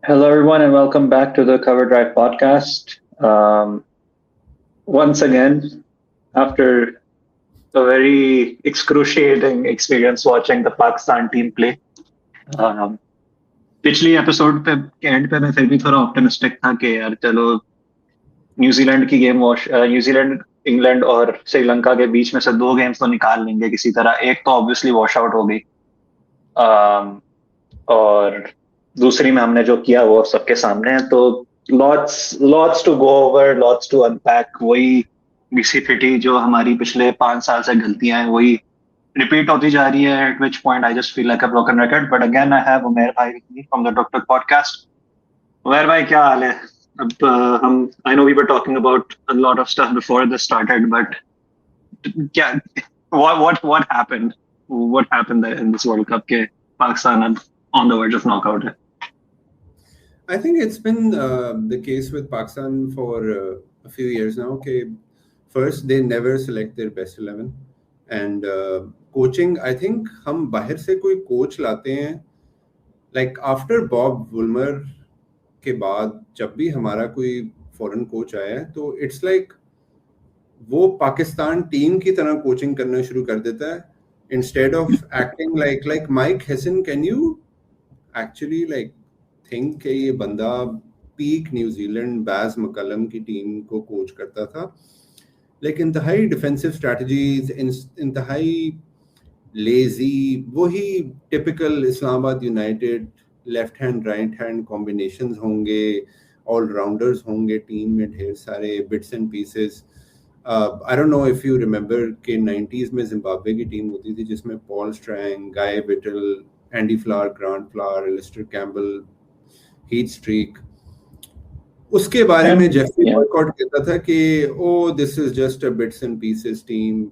Hello, everyone, and welcome back to the Cover Drive podcast. Once again, after a very excruciating experience watching the Pakistan team play, um, पिछली episode पे के and पे मैं फिर भी थोड़ा optimistic था कि यार चलो न्यूजीलैंड की गेम वॉश न्यूजीलैंड इंग्लैंड और श्रीलंका के बीच में से दो गेम्स तो निकाल लेंगे किसी तरह। एक तो ऑब्वियसली वॉश आउट हो गई, um, और दूसरी में हमने जो किया वो सबके सामने है। तो lots lots to go over, lots to unpack. वही घिसी पिटी जो हमारी पिछले 5 साल से गलतियां हैं वही रिपीट होती जा रही है। At which point I just feel like a broken record, but again I have Umer भाई with me from the doctor podcast. Umer भाई, क्या हाल है? अब हम I know we were talking about a lot of stuff before this started, but क्या what happened? What happened in this World Cup के पाकिस्तान अब on the verge of knockout है? I think it's been the case with Pakistan for a few years now. Okay, first they never select their best 11, and coaching. I think हम बाहर से कोई coach लाते हैं, like after Bob Woolmer के बाद जब भी हमारा कोई foreign coach आया है, तो it's like वो पाकिस्तान टीम की तरह कोचिंग करना शुरू कर देता है instead of acting like Mike Hessen. Can you actually like think कि ये बंदा पीक न्यूजीलैंड बैज मकलम की टीम को कोच करता था, लेकिन इंतहाई डिफेंसिव स्ट्रैटेजीज, इंतहाई लेजी, वही typical Islamabad United left hand right hand combinations होंगे, ऑलराउंडर्स होंगे टीम में, ढेर सारे bits and pieces. I don't know if you remember कि 90s में जिम्बाब्वे की टीम होती थी जिसमें Paul Strang, Guy Whittall, Andy Flower, Grant Flower, Alistair Campbell, Heath Streak. उसके बारे में जेफरी बॉयकॉट कहता था कि oh this is just a bits and pieces team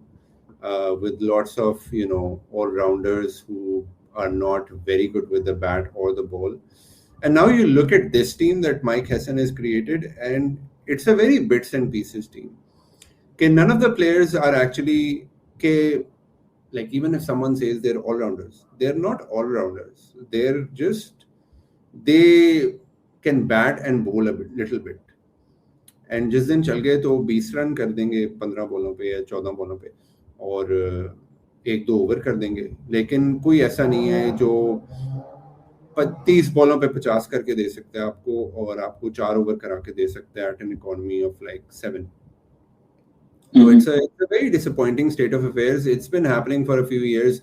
with lots of all-rounders who are not very good with the bat or the ball. And now you look at this team that Mike Hessen has created, and it's a very bits and pieces team. Okay, none of the players are actually like, even if someone says they're all-rounders, they're not all-rounders. They're just, they can bat and bowl a little bit. And जिस दिन चल गए तो 20 run कर देंगे 15 बॉलों पे या 14 बॉलों पे, और 1-2 ओवर कर देंगे। लेकिन कोई ऐसा नहीं है जो 30 बॉलों पे 50 करके दे सकता है आपको, और आपको 4 ओवर करा के दे सकता है at an economy of like 7. So it's a very disappointing state of affairs. It's been happening for a few years.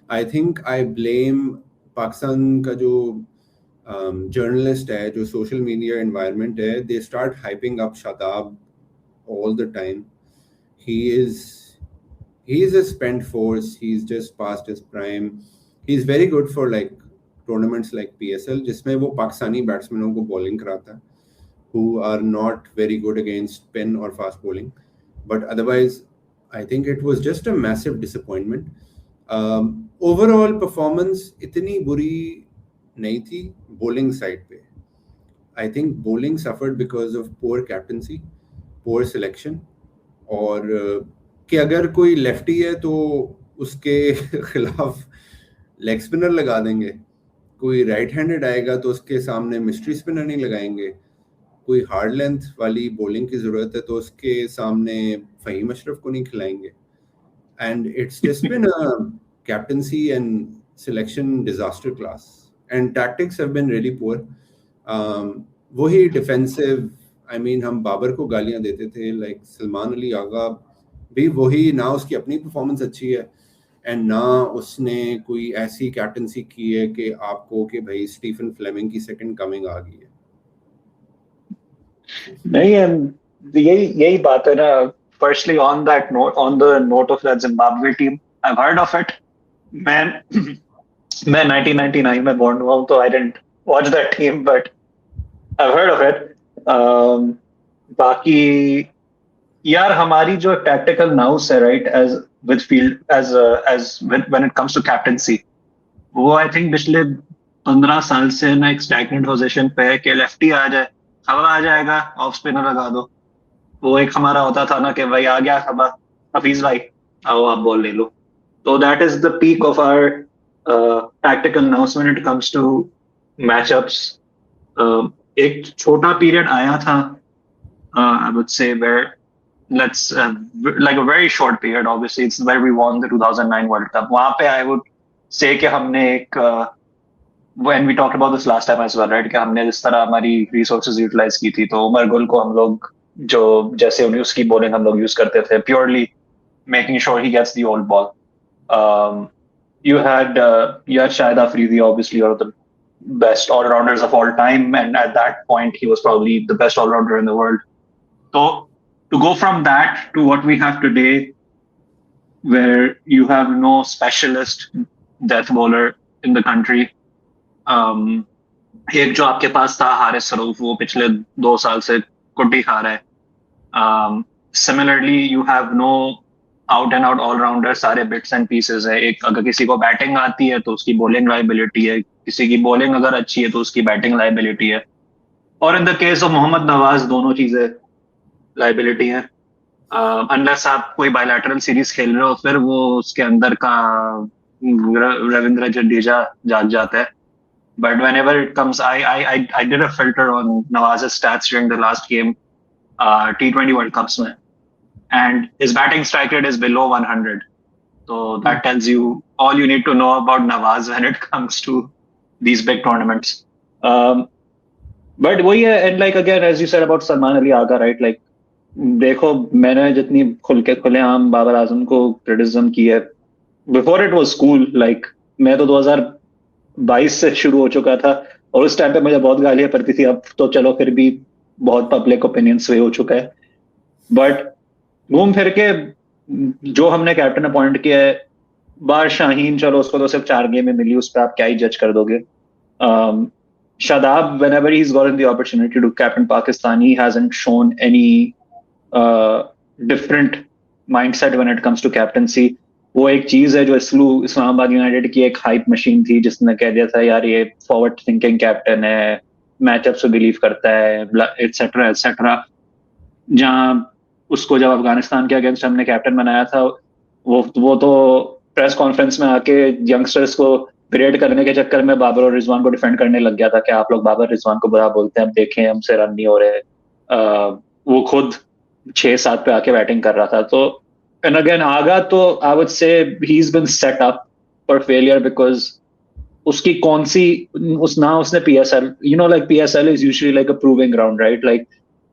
I think I blame Pakistan का जो journalist है, जो social media environment है, they start hyping up Shadab all the time. He is a spent force. He's just past his prime. He's very good for like tournaments like PSL, जिसमें वो पाकिस्तानी बैट्समैनों को bowling कराता है, who are not very good against spin or fast bowling. But otherwise, I think it was just a massive disappointment. Overall performance इतनी बुरी नहीं थी bowling side पे. I think bowling suffered because of poor captaincy, poor selection, और कि अगर कोई lefty है तो उसके खिलाफ लेग स्पिनर लगा देंगे, कोई राइट हैंडेड आएगा तो उसके सामने मिस्ट्री स्पिनर नहीं लगाएंगे, कोई हार्ड लेंथ वाली बॉलिंग की जरूरत है तो उसके सामने फहीम अशरफ को नहीं खिलाएंगे. And it's just been a captaincy and selection disaster class, and tactics have been really poor. वही डिफेंसिव, आई मीन हम बाबर को गालियां देते थे, लाइक सलमान अली आगा भी वही, ना उसकी अपनी परफॉर्मेंस अच्छी है एंड ना उसने कोई ऐसी कैप्टेंसी की है कि आपको कि भाई स्टीफन फ्लेमिंग की सेकंड कमिंग आ गई है. नहीं, यही बात है ना. Firstly, on that note, on the note of that Zimbabwe team, I've heard of it. मैं 1999 में born हुआ हूँ, तो I didn't watch that team, but I've heard of it. बाकी यार हमारी जो tactical nous है, right, as with field as when it comes to captaincy, वो I think पिछले 15 साल से ना एक stagnant position पे है कि लेफ्टी आ जाए, हवा आ जाएगा, ऑफ स्पिनर लगा दो. वो एक हमारा होता था ना कि भाई आ गया हवा, हफीज भाई आओ आप बॉल ले लो. तो that is the peak of our tactical nous when it comes to matchups. एक छोटा पीरियड आया था, I would say, where let's like a very short period. Obviously, it's where we won the 2009 World Cup. वहाँ पे I would say कि हमने एक when we talked about this last time as well, right? कि हमने जिस तरह हमारी resources utilize की थी, तो उमर गुल को हम लोग जो जैसे उन्हें उसकी bowling हम लोग use करते थे, purely making sure he gets the old ball. You had Shahid Afridi, obviously, one of the best all-rounders of all time, and at that point, he was probably the best all-rounder in the world. So to go from that to what we have today, where you have no specialist death bowler in the country, एक जो आपके पास था हारिस सरूफ, वो पिछले 2 साल से कुड्डी खा रहा है. Similarly, you have no out and out allrounder, सारे बिट्स एंड पीसेस है. एक अगर किसी को बैटिंग आती है तो उसकी बॉलिंग लाइबिलिटी है, किसी की बॉलिंग अगर अच्छी है तो उसकी बैटिंग लाइबिलिटी है. और in the case of Mohammad Nawaz दोनों चीजें लाइबिलिटी है. अनलेस आप कोई बायलैटरल सीरीज खेल रहे हो, फिर वो उसके अंदर का रविंद्र जडेजा जाग जाता है. But whenever it comes, I did a filter on Nawaz's stats during the last game, T20 World Cups में, and his batting strike rate is below 100. So that tells you all you need to know about Nawaz when it comes to these big tournaments. But वही है, and like again, as you said about Salman Ali Agha, right? Like देखो, मैंने जितनी खुलेआम बाबर आजम को criticism की है, before it was cool, like मैं तो 2022 से शुरू हो चुका था, और उस टाइम पे मुझे बहुत गालियां पड़ती थी. अब तो चलो फिर भी बहुत पब्लिक ओपिनियन स्वे हो चुका है. बट घूम फिर के जो हमने कैप्टन अपॉइंट किया है, बार शाहीन, चलो उसको तो सिर्फ 4 गेम में मिली, उस पर आप क्या ही जज कर दोगे. Shadab, whenever he's gotten the opportunity to captain Pakistan, he hasn't shown any different mindset when it comes to captaincy. वो एक चीज है जो इस्लामाबाद यूनाइटेड की एक हाइप मशीन थी, जिसने कह दिया था यार ये फॉरवर्ड थिंकिंग कैप्टन है, मैचअप से बिलीव करता है, एटसेट्रा एटसेट्रा. जहां उसको जब अफगानिस्तान के अगेंस्ट हमने कैप्टन बनाया था, वो तो प्रेस कॉन्फ्रेंस में आके यंगस्टर्स को परेड करने के चक्कर में बाबर और रिजवान को डिफेंड करने लग गया था कि आप लोग बाबर रिजवान को बुरा बोलते हैं, अब देखें हमसे रन नहीं हो रहे. वो खुद 6-7 पे आके बैटिंग कर रहा था. तो एंड अगेन आगा तो I would say he is been set up for failure, because उसकी कौन सी उसने PSL, like PSL is usually like a proving ground, right? Like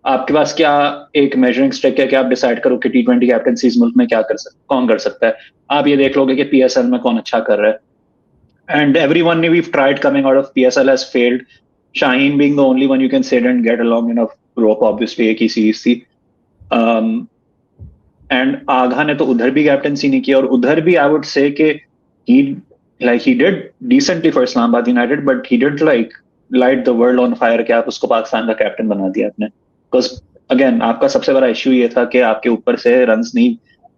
आपके पास क्या एक मेजरिंग स्टिक है कि आप डिसाइड करो कि T20 कैप्टनसी इस मुल्क में कौन कर सकता है. आप ये देख लोगे कि पीएसएल में कौन अच्छा कर रहा है. And everyone we've tried coming out of PSL has failed. Shaheen being the only one you can say didn't get along enough rope, obviously एक ही सीरीज थी. And आगा ने तो उधर भी कैप्टनसी नहीं की, और उधर भी I would say कि he did decently for Islamabad United, but he did like light the world on fire कि आप उसको पाकिस्तान का कैप्टन बना दिया आपने. Because again आपका सबसे बड़ा इश्यू ये था कि आपके ऊपर से रन्स नहीं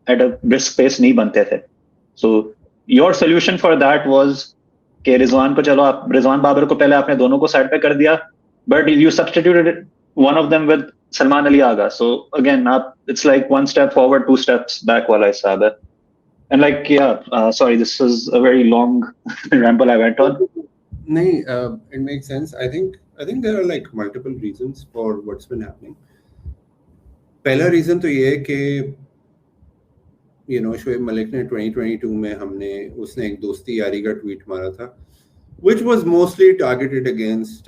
at a brisk pace नहीं बनते थे. So your solution for that was कि रिजवान को, चलो आप रिजवान बाबर को पहले आपने दोनों को साइड पे कर दिया, but you substituted one of them with Salman Ali Agha. So again आप it's like 1 step forward 2 steps back वाला हिसाब है. And like sorry, this is a very long ramble I went on. नहीं, it makes sense. I think there are like multiple reasons for what's been happening. पहला reason तो ये है कि शोएब मलिक ने 2022 में उसने एक दोस्ती यारी का ट्वीट मारा था, which was mostly targeted against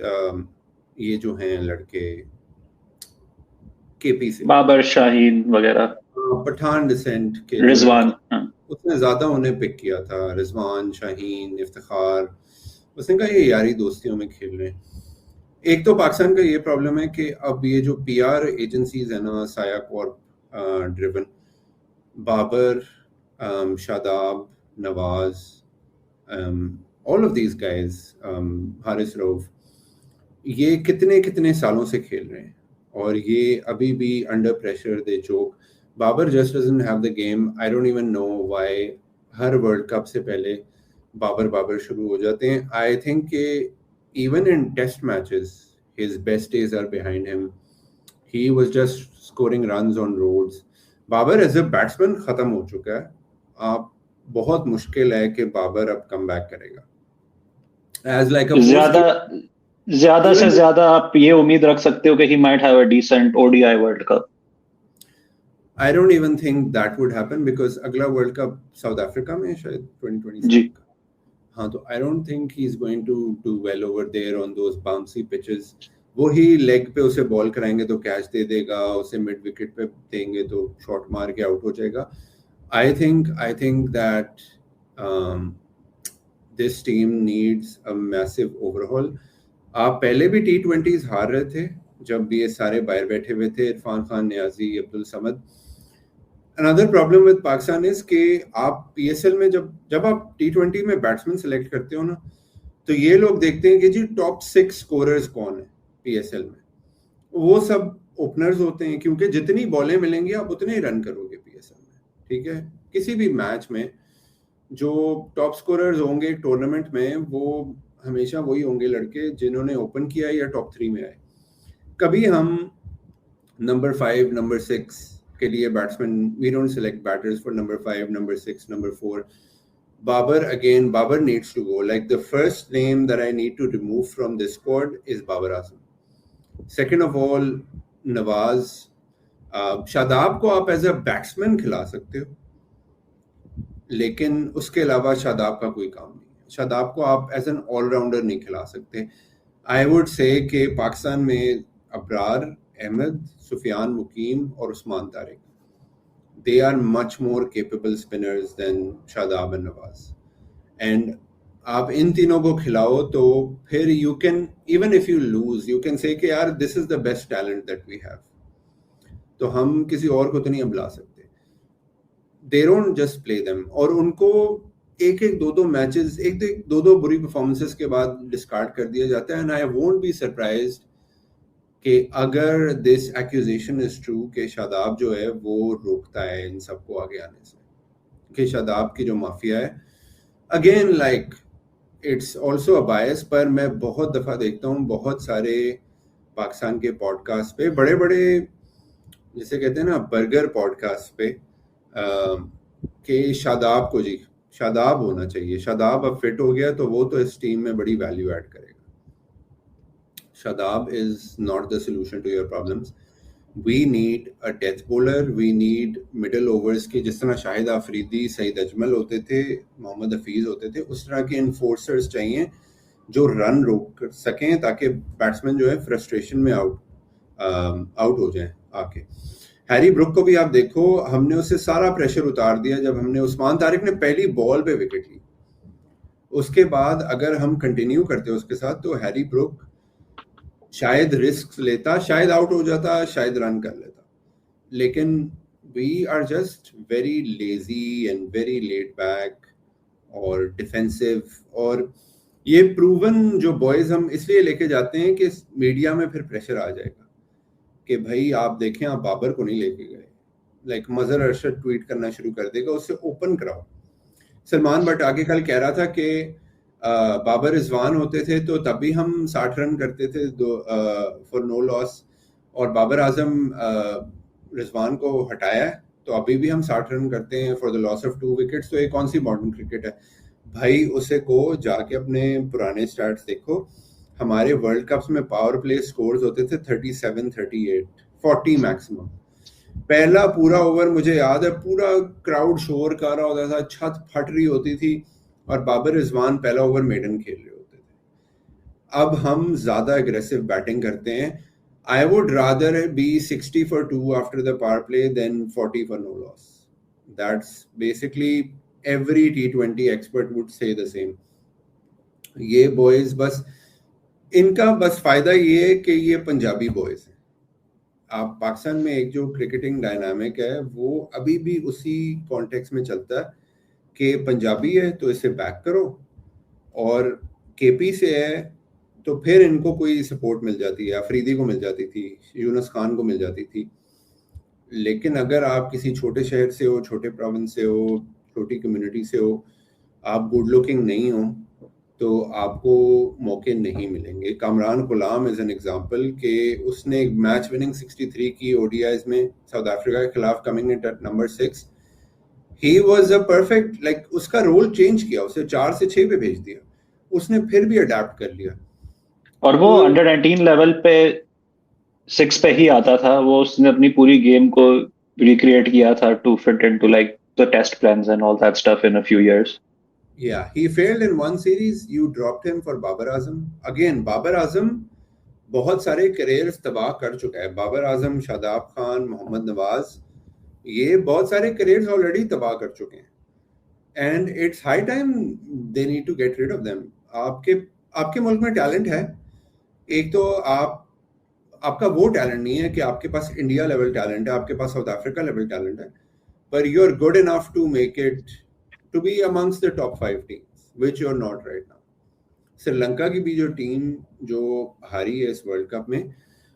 ये जो हैं लड़के केपी से, बाबर, शाहीन वगैरह, पठान डिसेंट के रिजवान. उसने ज्यादा उन्हें पिक किया था, रिजवान, शाहीन, इफ्तिखार. उसने कहा ये यारी दोस्तियों में खेल रहे हैं. एक तो पाकिस्तान का ये प्रॉब्लम है कि अब ये जो PR एजेंसीज है ना, Saya corp driven, Babar, Shadab, Nawaz, all of these guys, Haris Rauf, ये कितने सालों से खेल रहे हैं, और ये अभी भी under pressure they choke. Babar just doesn't have the game. I don't even know why her world cup से पहले बाबर शुरू हो जाते हैं. I think कि even in test matches his best days are behind him. He was just scoring runs on roads. Babar as a batsman खत्म हो चुका है. आप बहुत मुश्किल है कि बाबर अब कम बैक करेगा. एज लाइक ज्यादा से Even ज्यादा आप ये उम्मीद रख सकते हो कि he might have a decent ODI World Cup. I don't even think that would happen because अगला वर्ल्ड कप साउथ अफ्रीका में है शायद 2027 जी का. हाँ, तो I don't think he's going to do well over there on those bouncy pitches. वो ही leg पे उसे बॉल कराएंगे तो कैच दे देगा, उसे मिड विकेट पे देंगे तो शॉट मार के आउट हो जाएगा. I think that this team needs a massive overhaul. आप पहले भी T20s हार रहे थे जब ये सारे बाहर बैठे हुए थे, Irfan Khan, Niazi, Abdul Samad. Another problem with Pakistan is कि आप PSL में जब आप T20 में बैट्समैन सेलेक्ट करते हो ना, तो ये लोग देखते हैं कि जी टॉप 6 स्कोरर्स कौन है PSL में. वो सब ओपनर्स होते हैं क्योंकि जितनी बॉलें मिलेंगी आप उतने ही रन करोगे PSL में. ठीक है, किसी भी मैच में जो टॉप स्कोरर्स होंगे एक टूर्नामेंट में वो हमेशा वही होंगे लड़के जिन्होंने ओपन किया या टॉप 3 में आए. कभी हम नंबर 5, नंबर 6 के लिए batsman, we don't select batters for number 5, number 6, number 4. Babar needs to go. Like the first name that I need to remove from this squad is Babar Azam. Second of all, Nawaz. Shadab को आप as a batsman खिला सकते हो, लेकिन उसके अलावा शादाब का कोई काम नहीं है. शादाब को आप एज एन ऑलराउंडर नहीं खिला सकते. आई वुड से कि पाकिस्तान में अबरार, अहमद, सुफियान मुकीम और Usman Tariq, they are much more capable spinners than Shadab and Nawaz. And आप इन तीनों को खिलाओ तो फिर you can, even if you lose, you can say कि यार this is the best talent that we have. तो हम किसी और को तो नहीं बुला सकते. They don't just play them. और उनको एक दो मैचेस, दो बुरी परफॉर्मेंसेस के बाद डिस्कार्ड कर दिया जाता है. And I won't be surprised कि अगर दिस एक्यूजेशन इज ट्रू कि शादाब जो है वो रोकता है इन सबको आगे आने से, कि शादाब की जो माफिया है, again like it's also a bias, पर मैं बहुत दफ़ा देखता हूँ बहुत सारे पाकिस्तान के पॉडकास्ट पे, बड़े बड़े जैसे कहते हैं ना बर्गर पॉडकास्ट पे, कि शादाब होना चाहिए, शादाब अब फिट हो गया तो वो तो इस टीम में बड़ी वैल्यू ऐड करेगा. Shadab is not the solution to your problems. We need a death bowler. We need middle overs के जिस तरह शाहिद आफरीदी, सईद अजमल होते थे, मोहम्मद हफीज होते थे, उस तरह के enforcers चाहिए जो रन रोक सकें ताकि बैट्समैन जो है फ्रस्ट्रेशन में आउट हो जाए आके. हैरी ब्रुक को भी आप देखो, हमने उससे सारा प्रेशर उतार दिया जब हमने, उस्मान तारिक ने पहली बॉल पे विकेट ली. उसके बाद अगर हम कंटिन्यू करते उसके साथ तो हैरी ब्रुक शायद रिस्क लेता, शायद आउट हो जाता, शायद रन कर लेता. लेकिन we are just very lazy and very laid back और डिफेंसिव. और ये प्रूवन जो बॉयज हम इसलिए लेके जाते हैं कि मीडिया में फिर प्रेशर आ जाएगा कि भाई आप देखें आप बाबर को नहीं लेके गए. लाइक मजहर अरशद ट्वीट करना शुरू कर देगा, उससे ओपन कराओ. सलमान बट आगे कल कह रहा था कि बाबर रिजवान होते थे तो तभी हम 60 रन करते थे फॉर नो लॉस, और बाबर आजम रिजवान को हटाया है तो अभी भी हम 60 रन करते हैं for the loss of 2 wickets. तो ये कौन सी मॉडर्न क्रिकेट है भाई? उसे को जाके अपने पुराने स्टार्ट्स देखो. हमारे वर्ल्ड कप्स में पावर प्ले स्कोर्स होते थे 37, 38, 40 मैक्सिमम. पहला पूरा ओवर मुझे याद है पूरा क्राउड शोर कर रहा होता था, छत फट रही होती थी और बाबर रिजवान पहला ओवर मेडन खेल रहे होते थे. अब हम ज्यादा एग्रेसिव बैटिंग करते हैं. I would rather be 60 for 2 after the power play then 40 for no loss. That's basically every T20 expert would say the same. ये बॉयज बस, इनका बस फायदा ये है कि ये पंजाबी बॉयज हैं. आप पाकिस्तान में एक जो क्रिकेटिंग डायनामिक है वो अभी भी उसी कॉन्टेक्स्ट में चलता है कि पंजाबी है तो इसे बैक करो, और केपी से है तो फिर इनको कोई सपोर्ट मिल जाती है. अफरीदी को मिल जाती थी, यूनुस खान को मिल जाती थी. लेकिन अगर आप किसी छोटे शहर से हो, छोटे प्रोविंस से हो, छोटी कम्युनिटी से हो, आप गुड लुकिंग नहीं हो तो आपको मौके नहीं मिलेंगे. कामरान गुलाम इज एन एग्जांपल कि उसने मैच विनिंग 63 की ओडीआईज में साउथ अफ्रीका के खिलाफ coming in at number 6. He was a perfect, like उसका रोल चेंज किया, उसे 4 से 6 पे भेज दिया, उसने फिर भी अडेप्ट कर लिया. और वो अंडर 19 लेवल पे 6 पे ही आता था, वो उसने अपनी पूरी गेम को रिक्रिएट किया था to fit into like the test plans and all that stuff in a few years. Yeah, he failed in one series. You dropped him for Babar Azam. Again, Babar Azam बहुत सारे careers तबाह कर चुका है. बाबर आजम, शादाब खान, मोहम्मद नवाज, ये बहुत सारे careers already तबाह कर चुके हैं. And it's high time they need to get rid of them. आपके मुल्क में टैलेंट है. एक तो आपका वो टैलेंट नहीं है कि आपके पास इंडिया लेवल टैलेंट है, आपके पास साउथ अफ्रीका लेवल टैलेंट है, पर you are good enough to make it to be amongst the top 5 teams, which you are not right now. Sri Lanka की भी जो टीम जो हारी है इस वर्ल्ड कप में,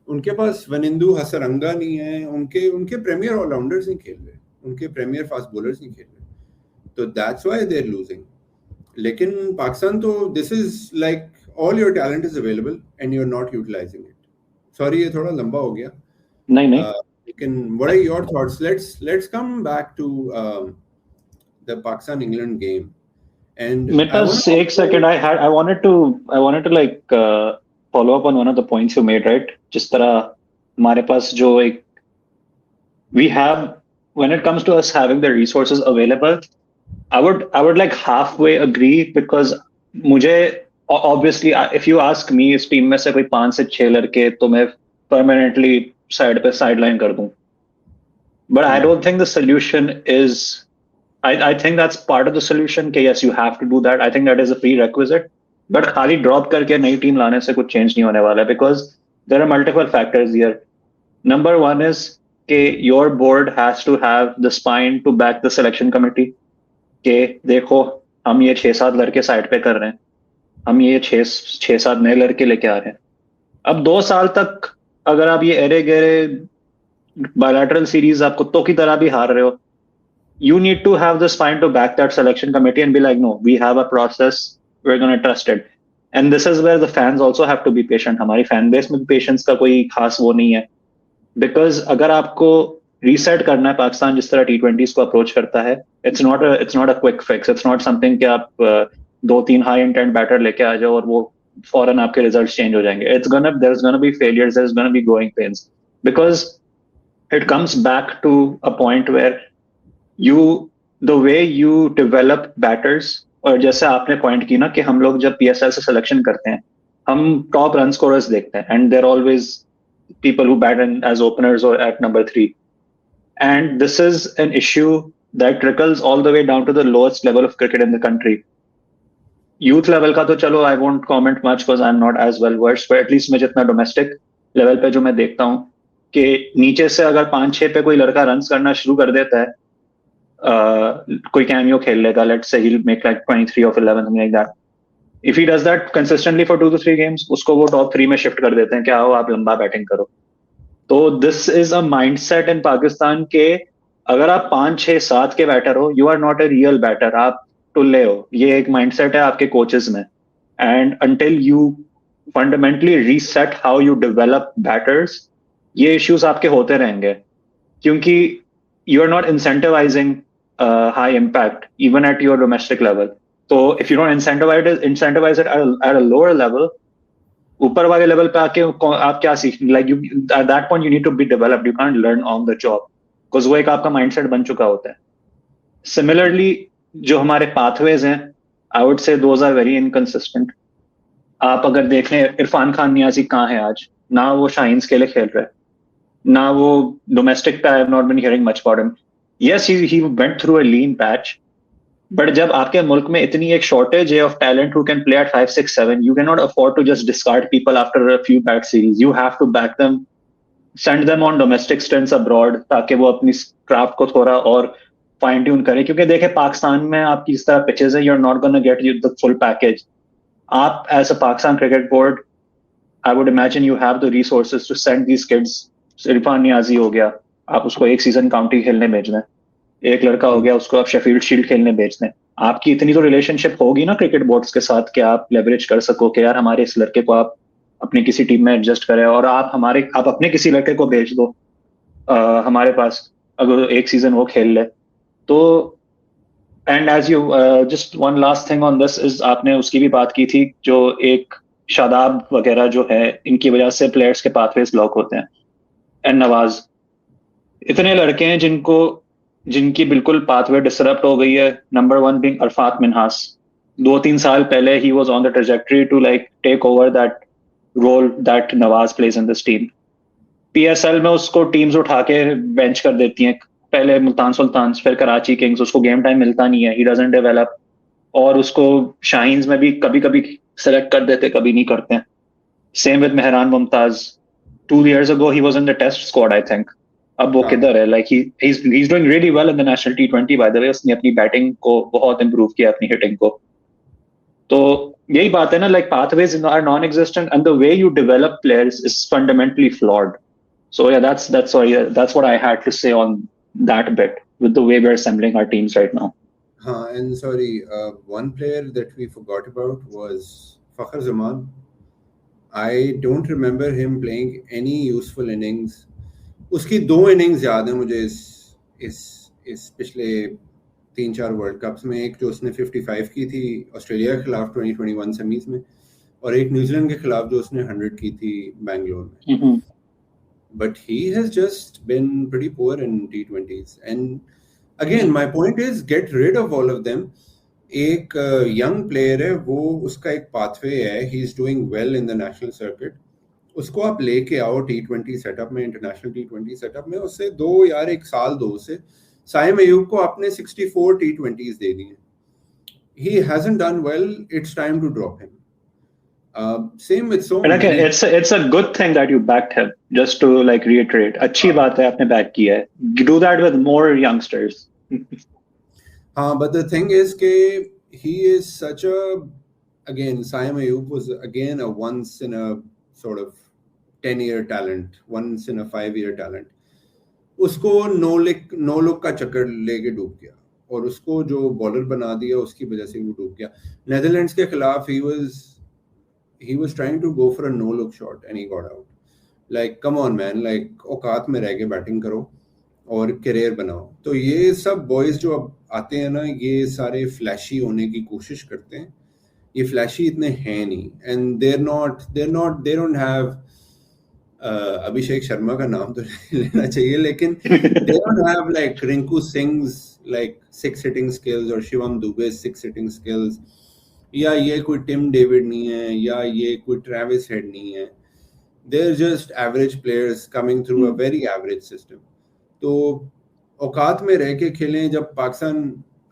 उनके पास वनिंदु हसरंगा नहीं है, उनके प्रीमियर ऑलराउंडर्स नहीं खेल रहे, उनके प्रीमियर फास्ट बॉलर्स नहीं खेल रहे, तो that's why they are losing. लेकिन पाकिस्तान तो this is like all your talent is available and you are not utilising it. Sorry ये थोड़ा लंबा हो गया. नहीं. लेकिन what are your thoughts? Let's come back to the Pakistan England game. And मेरे पास एक सेकंड, I wanted to like follow up on one of the points you made, right? जिस तरह हमारे पास जो एक we have, when it comes to us having the resources available, I would like halfway agree, because मुझे obviously if you ask me इस team में से कोई 5 से 6 लड़के तो मैं permanently sideline कर दूं, but I don't think the solution is. I think that's part of the solution. कि yes, you have to do that. I think that is a prerequisite. But खाली drop करके नई टीम लाने से कुछ change नहीं होने वाला है, because there are multiple factors here. Number one is कि your board has to have the spine to back the selection committee. कि देखो हम ये 6-7 लड़के साइड पे कर रहे हैं, हम ये 6-7 नए लड़के लेके आ रहे हैं. अब 2 साल तक अगर आप ये एरे गेरे बायलैटरल सीरीज आप कुत्तों की तरह भी हार रहे हो, you need to have the spine to back that selection committee and be like, no, we have a process, we're going to trust it. And this is where the fans also have to be patient. हमारी fan base में patience का कोई खास वो नहीं है, because अगर आपको reset करना है पाकिस्तान जिस तरह T20s को approach करता है, it's not a quick fix. It's not something कि आप 2-3 high intent batter लेके आ जाओ और वो फौरन आपके results change हो जाएंगे. There's gonna be failures, there's gonna be growing pains, because it comes back to a point where the way you develop batters, और जैसे आपने पॉइंट की ना कि हम लोग जब PSL से सिलेक्शन करते हैं हम टॉप रन स्कोरर्स देखते हैं, and there always people who bat as openers और at number 3, and this is an issue that trickles all the way down to the lowest level of cricket in the country. Youth level का तो चलो I won't comment much because I am not as well versed, but at least मैं जितना domestic level पे जो मैं देखता हूँ कि नीचे से अगर 5-6 पे कोई लड़का रन करना शुरू कर देता है, कोई कैमियो खेल लेगा, let's say he'll make like 23 of 11, something like that. If he does that consistently for 2 to 3 games, उसको वो टॉप 3 में शिफ्ट कर देते हैं कि आओ आप लंबा बैटिंग करो. तो this is a mindset in Pakistan के अगर आप 5-6-7 के बैटर हो, you are not a real batter, आप टुल्ले हो. ये एक माइंडसेट है आपके कोचेस में, and until you fundamentally reset how you develop batters, ये इश्यूज आपके होते रहेंगे, क्योंकि you are not incentivising high impact even at your domestic level. So if you don't incentivize it at a lower level, ऊपर वाले level पे आके आप क्या सीख, like you at that point you need to be developed, you can't learn on the job, because वो एक आपका माइंडसेट बन चुका होता है. Similarly जो हमारे pathways हैं, I would say those are very inconsistent. आप अगर देखें इरफान खान नियाजी कहाँ है आज, ना वो शाहीन्स के लिए खेल रहे, ना वो डोमेस्टिक पे, I have not been hearing much about him. Yes, he went through a lean patch, but जब आपके मुल्क में इतनी एक shortage है of talent who can play at 5, 6, 7, you cannot afford to just discard people after a few bad series. You have to back them, send them on domestic stints abroad ताकि वो अपनी craft को थोड़ा और fine tune करें. क्योंकि देखें पाकिस्तान में आपकी इस तरह pitches है, you're not gonna get you the full package. आप as a Pakistan Cricket Board, I would imagine you have the resources to send these kids. Irfan Niazi हो गया, आप उसको एक सीजन काउंटी खेलने भेज दें. एक लड़का हो गया, उसको आप शेफील्ड शील्ड खेलने भेज दें. आपकी इतनी तो रिलेशनशिप होगी ना क्रिकेट बोर्ड्स के साथ कि आप लेवरेज कर सको कि यार हमारे इस लड़के को आप अपनी किसी टीम में एडजस्ट करें, और आप अपने किसी लड़के को भेज दो हमारे पास, अगर एक सीजन वो खेल ले तो. And as you just one last thing on this is, आपने उसकी भी बात की थी जो एक शादाब वगैरह जो है, इनकी वजह से प्लेयर्स के पाथवेज ब्लॉक होते हैं. एंड नवाज, इतने लड़के हैं जिनकी बिल्कुल पाथवे डिसरप्ट हो गई है. Number one being Arafat Minhas. 2-3 साल पहले ही was on the trajectory to like take over that role that Nawaz plays in this team. PSL में उसको टीम्स उठा के बेंच कर देती हैं. पहले मुल्तान सुल्तान, फिर कराची किंग्स. उसको गेम टाइम मिलता नहीं है, ही डजंट डेवलप. और उसको शाहीन्स में भी कभी कभी सेलेक्ट कर देते, कभी नहीं करते. Same with Mehran Mumtaz. 2 years ago he was in the test squad, I think. अब वो किधर है? Like he's doing really well in the national T20 by the way. उसने अपनी बैटिंग को बहुत इम्प्रूव किया, अपनी हिटिंग को. तो यही बात है ना, like pathways are non-existent and the way you develop players is fundamentally flawed. So yeah, that's what I had to say on that bit with the way we're assembling our teams right now. And sorry, one player that we forgot about was Fakhar Zaman. I don't remember him playing any useful innings. उसकी 2 innings याद है मुझे इस पिछले 3-4 world cups में. एक जो उसने 55 की थी ऑस्ट्रेलिया के खिलाफ 2021 सेमीज में, और एक न्यूजीलैंड के खिलाफ जो उसने 100 की थी बैंगलोर में. But he has just been pretty poor in T20s. And again, my point is get rid of all of them. एक यंग प्लेयर है वो, उसका एक पाथवे है, he is doing well in the national circuit. उसको आप लेके आओ T20 सेटअप में, इंटरनेशनल T20 सेटअप में. उससे एक साल दो से साइम अयूब को आपने 64 T20s दे दिए. He hasn't done well, it's time to drop him. Same with so many. It's a good thing that you backed him. Just to like reiterate, अच्छी बात है आपने back किया है. Do that with more youngsters. But the thing is कि he is such a, again, Saim Ayub was again a once in a sort of 10-year talent, once in a 5-year talent. उसको no look का चक्कर लेके डूब गया, और उसको जो बॉलर बना दिया उसकी वजह से वो डूब गया. नेदरलैंड्स के खिलाफ he was trying to go for a no look shot and he got out. Like come on man, like औकात में रह के बैटिंग करो और करियर बनाओ. तो ये सब बॉयज जो अब आते हैं ना, ये सारे फ्लैशी होने की कोशिश करते हैं. ये फ्लैशी इतने हैं नहीं, and they don't have Abhishek Sharma का नाम तो लेना चाहिए, लेकिन they don't have like Rinku सिंह's like 6 hitting skills और शिवम दुबे's 6 hitting skills, या ये कोई टिम डेविड नहीं है, या ये कोई ट्रेविस हेड नहीं है. They're just average players coming through a very average system. तो औकात में रह के खेलें. जब पाकिस्तान,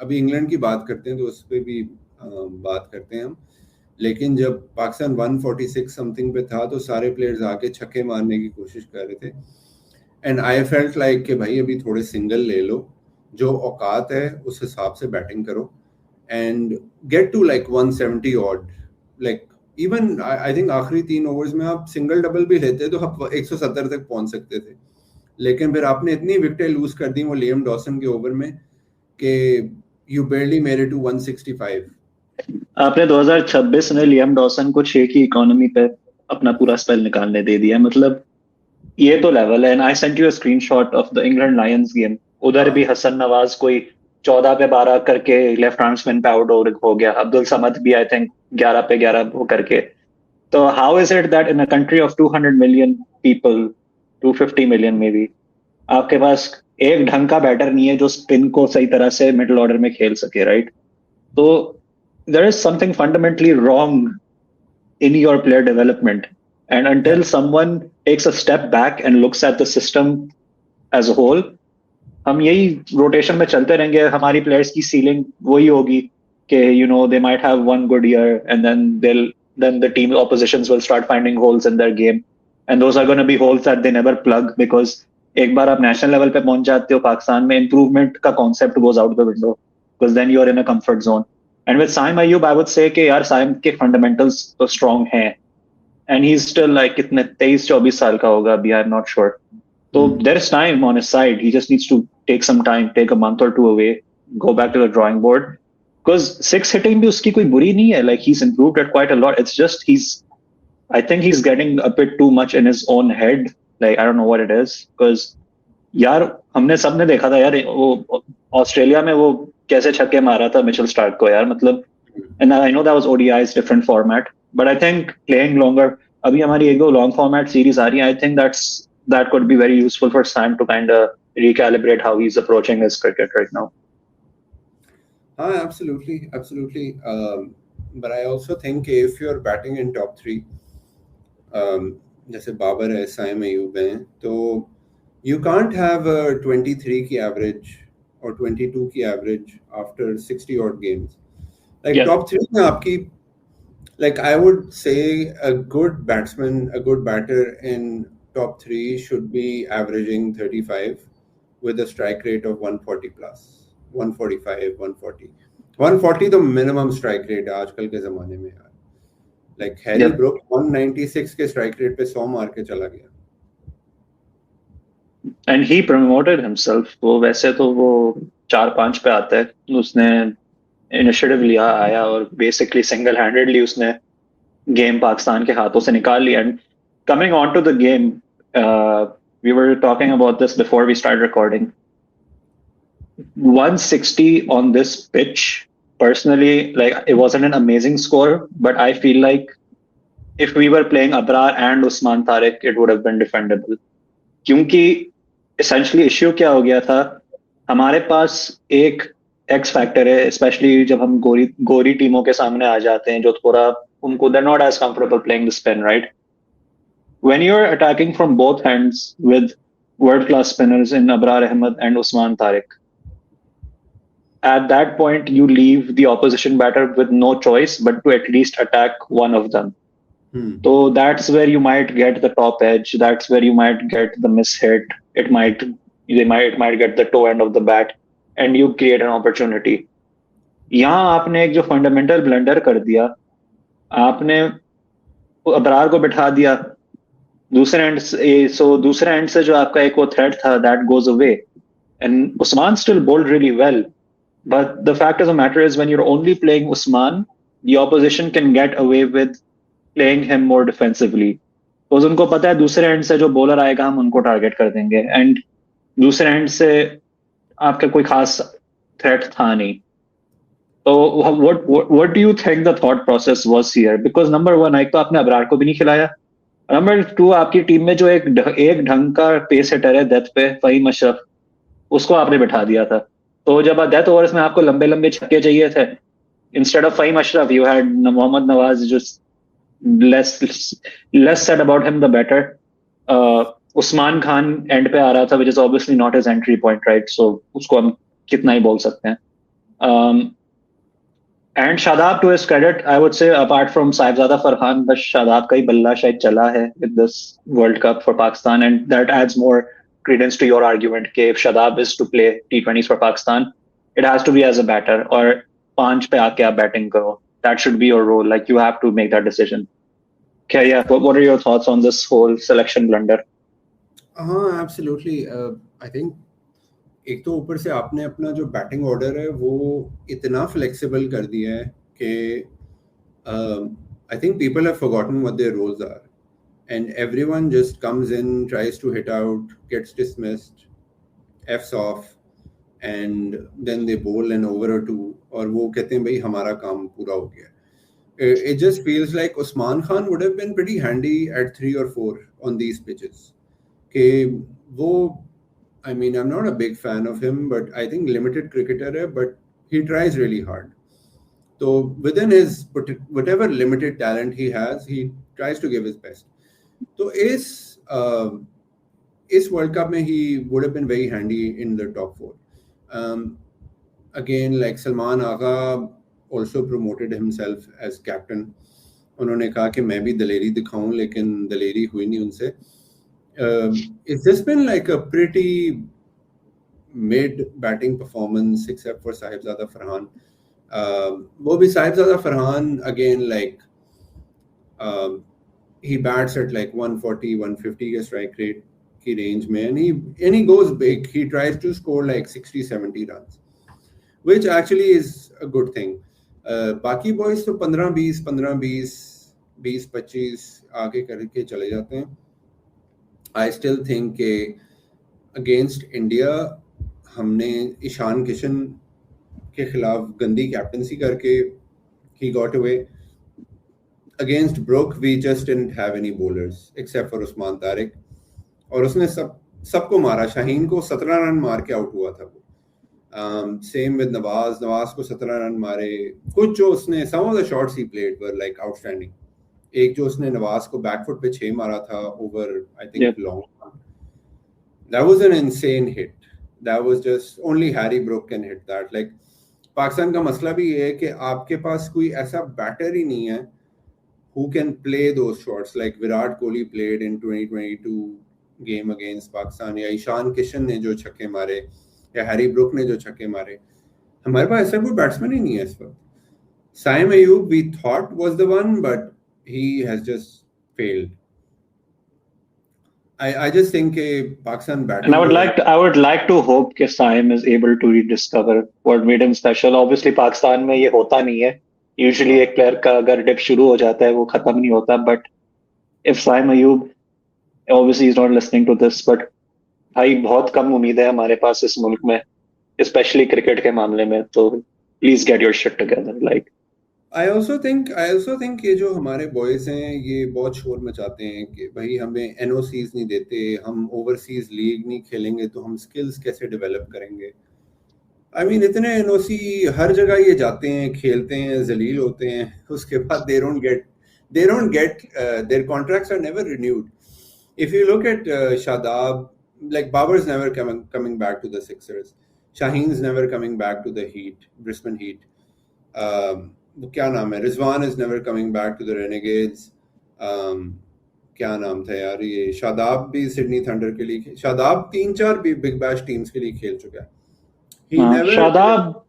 अभी इंग्लैंड की बात करते हैं तो उस पर भी बात करते हैं हम, लेकिन जब पाकिस्तान 146 समथिंग पे था तो सारे प्लेयर्स आके छक्के मारने की कोशिश कर रहे थे. एंड आई फेल्ट लाइक कि भाई अभी थोड़े सिंगल ले लो, जो औकात है उस हिसाब से बैटिंग करो, and get to like 170 odd. Like even I think आखिरी 3 ओवर्स में आप सिंगल डबल भी लेते तो आप 170 तक पहुंच सकते थे. लेकिन फिर आपने इतनी विकेटें लूज कर दी वो लियम डॉसन के ओवर में कि you barely made it to 165. आपने 2026 में लियम डॉसन को 6 की इकोनॉमी पे अपना पूरा स्पेल निकालने दे दिया. मतलब ये तो लेवल है. And I sent you a screenshot of the England Lions game. उधर भी हसन नवाज कोई 14 पे 12 करके लेफ्ट आर्म स्पिन पे आउट हो गया. अब्दुल समद भी आई थिंक 11 पे 11 वो करके. तो how is it that in a country of 200 million people, 250 million may be, आपके पास एक ढंग का बैटर नहीं है जो स्पिन को सही तरह से मिडिल ऑर्डर में खेल सके, राइट? तो there is something fundamentally wrong in your player development, and until someone takes a step back and looks at the system as a whole, हम यही रोटेशन में चलते रहेंगे. हमारी प्लेयर्स की सीलिंग वही होगी कि they might have one good year and then the team oppositions will start finding holes in their game, and those are going to be holes that they never plug, because एक बार आप national level पे पहुंच जाते हो पाकिस्तान में, improvement का concept goes out the window, because then you are in a comfort zone. And with Saim Ayub, I would say कि यार साइम के फंडामेंटल्स तो स्ट्रॉन्ग हैं, and he's still like कितने 23-24 साल का होगा अभी, I'm not sure. So there is time on his side. He just needs to take some time, take a month or two away, go back to the drawing board. Because 6 hitting भी उसकी कोई बुरी नहीं है. Like he's improved it quite a lot. It's just I think he's getting a bit too much in his own head. Like I don't know what it is. Because यार हमने सबने देखा था यार वो ऑस्ट्रेलिया में वो कैसे छक्के मारा था मिचेल स्टार्क को यार. मतलब, and I know that was ODI's different format, But I think playing longer, अभी हमारी एक दो long format series आ रही हैं. I think that could be very useful for Sam to kind of recalibrate how he's approaching his cricket right now. Absolutely, absolutely. But I also think if you're batting in top three, जैसे बाबर है, साइम अयूब हैं, तो you can't have a 23 की average or 22 की average after 60 odd games. Like Yeah. top three में आपकी, like I would say a good batsman, a good batter in top three should be averaging 35 with a strike rate of 140 plus, 145, 140. 140 तो minimum strike rate है आजकल के ज़माने में यार. Like Harry Yep. Brook 196 के strike rate पे 100 मार के चला गया. And he promoted himself. वो वैसे तो वो 4-5 पे आता है. उसने इनिशिएटिव लिया, आया और बेसिकली सिंगल हैंडेडली उसने गेम पाकिस्तान के हाथों से निकाल लिया. And coming on to the game, we were talking about this before we started recording. 160 on this pitch, personally, like it wasn't an amazing score, but I feel like if we were playing Abrar and Usman Tariq, it would have been defendable. क्योंकि essentially issue क्या हो गया था, हमारे पास एक x factor है, specially जब हम गोरी टीमों के सामने आ जाते हैं जो थोड़ा उनको they're not as comfortable playing the spin, right? When you're attacking from both hands with world-class spinners in Abrar Ahmed and Usman Tariq, at that point you leave the opposition batter with no choice but to at least attack one of them. So that's where you might get the top edge. That's where you might get the miss hit. It might get the toe end of the bat, and you create an opportunity. यहाँ आपने एक जो fundamental blunder कर दिया, आपने अबरार को बिठा दिया दूसरे एंड से, सो दूसरे एंड से जो आपका एक वो थ्रेट था that goes away, and Usman still bowled really well. But the fact of the matter is, when you're only playing Usman, the opposition can get away with playing him more defensively. तो उनको पता है दूसरे and से जो bowler आएगा हम उनको टारगेट कर देंगे, एंड दूसरे एंड से आपका कोई खास थ्रेट था नहीं. तो what do you think the thought process was here? Because number one, एक तो आपने अबरार को भी नहीं खिलाया. नंबर टू, आपकी टीम में जो एक ढंग का पेस हिटर है डेथ पे, फहीम अशरफ, उसको आपने बिठा दिया था. तो जब डेथ ओवर्स में आपको लंबे लंबे छक्के चाहिए थे, instead of Fahim Ashraf, you had Mohammad Nawaz. Just less said about him, the better. Usman Khan end पे आ रहा था, which is obviously not his entry point, right? So उसको हम कितना ही बोल सकते हैं. And Shadab, to his credit, I would say, apart from Saibzada Farhan, बस Shadab का ही बल्ला शायद चला है with this World Cup for Pakistan, and that adds more credence to your argument कि if Shadab is to play T20s for Pakistan, it has to be as a batter, और 5 पे आके आप बैटिंग करो. That should be your role. Like, you have to make that decision. Okay, yeah. What are your thoughts on this whole selection blunder? Absolutely. I think एक तो ऊपर से आपने अपना जो बैटिंग ऑर्डर है वो इतना फ्लेक्सिबल कर दिया है कि I think people have forgotten what their roles are, and everyone just comes in, tries to hit out, gets dismissed, F's off, and then they bowl an over or two, और वो कहते हैं भाई हमारा काम पूरा हो गया. It just feels like Usman Khan would have been pretty handy at 3 or 4 on these pitches. कि वो, I mean, I'm not a big fan of him, but I think limited cricketer hai, but he tries really hard. So within his whatever limited talent he has, he tries to give his best. So इस World Cup में he would have been very handy in the top 4. Again, like Salman Agha also promoted himself as captain. उन्होंने कहा कि मैं भी दलेरी दिखाऊं, लेकिन दलेरी हुई नहीं उनसे. It's just been like a pretty mid batting performance except for Sahibzada Farhan. वो भी Sahibzada Farhan, again, like he bats at like 140, 150 के strike rate की range में, and he goes big. He tries to score like 60, 70 runs, which actually is a good thing. बाकी boys तो 15, 20, 15, 20, 20, 25 आगे करके चले जाते हैं. I still think कि against India हमने ईशान किशन के खिलाफ गंदी कैप्टनसी करके he got away. against Brook we just didn't have any bowlers except for Usman Tariq, और उसने सबको मारा. शाहीन को 17 रन मार के आउट हुआ था वो. सेम विद नवाज को 17 रन मारे. कुछ जो उसने some of the shots he played were like outstanding. एक जो उसने नवाज को बैकफुट पे 6 मारा था over I think long. That was an insane hit. That was just only Harry Brook can hit that. Like Pakistan का मसला भी ये है कि आपके पास कोई ऐसा बैटर ही नहीं है who can play those shots like Virat Kohli played in 2022 game against Pakistan, या ईशान किशन ने जो छक्के मारे, या हैरी ब्रुक ने जो छक्के मारे. हमारे पास ऐसा कोई बैट्समैन ही नहीं है इस वक्त. Saim Ayub we thought was the one, but he has just failed. I just think Pakistan batting. And I would like to hope that Saim is able to rediscover what made him special. Obviously, Pakistan में ये होता नहीं है. Usually एक player का अगर dip शुरू हो जाता है वो खत्म नहीं होता. But if Saim Ayub, obviously he's not listening to this, but भाई बहुत कम उम्मीद है हमारे पास इस मुल्क में, especially cricket के मामले में. तो please get your shit together. Like I also think ये जो हमारे बॉयज हैं ये बहुत शोर मचाते हैं कि भाई हमें NOCs नहीं देते, हम ओवरसीज लीग नहीं खेलेंगे तो हम स्किल्स कैसे डेवलप करेंगे. I mean इतने NOC हर जगह ये जाते हैं, खेलते हैं, जलील होते हैं, उसके बाद they don't get their contracts are never renewed. If you look at Shadab, like Babar's never coming back to the Sixers. Shaheen's never coming back to the Heat, Brisbane Heat. क्या नाम है, Rizwan is never coming back to the Renegades. क्या नाम था यार, ये शादाब भी Sydney thunder के लिए, शादाब 3-4 भी बिग बैश टीम्स के लिए खेल चुका है.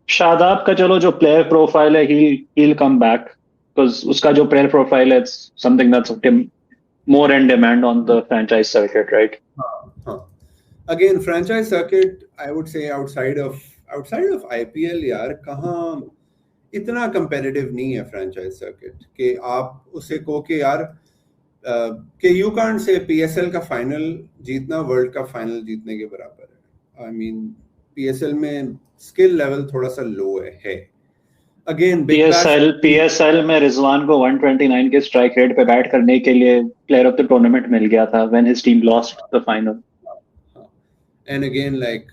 शादाब का चलो जो प्लेयर प्रोफाइल है he'll come back because उसका जो प्लेयर प्रोफाइल है it's something that's more in demand on the franchise circuit, right? Again, franchise circuit, I would say outside of IPL यार कहाँ इतना competitive नहीं है franchise circuit कि आप उसे कहो कि यार कि you can't say PSL का final जीतना वर्ल्ड का final जीतने के बराबर है. I mean PSL में skill level थोड़ा सा low है. Again, PSL में रिजवान को 129 के स्ट्राइक रेट पे बैट करने के लिए प्लेयर ऑफ द टूर्नामेंट मिल गया था when his team lost the final. And again, like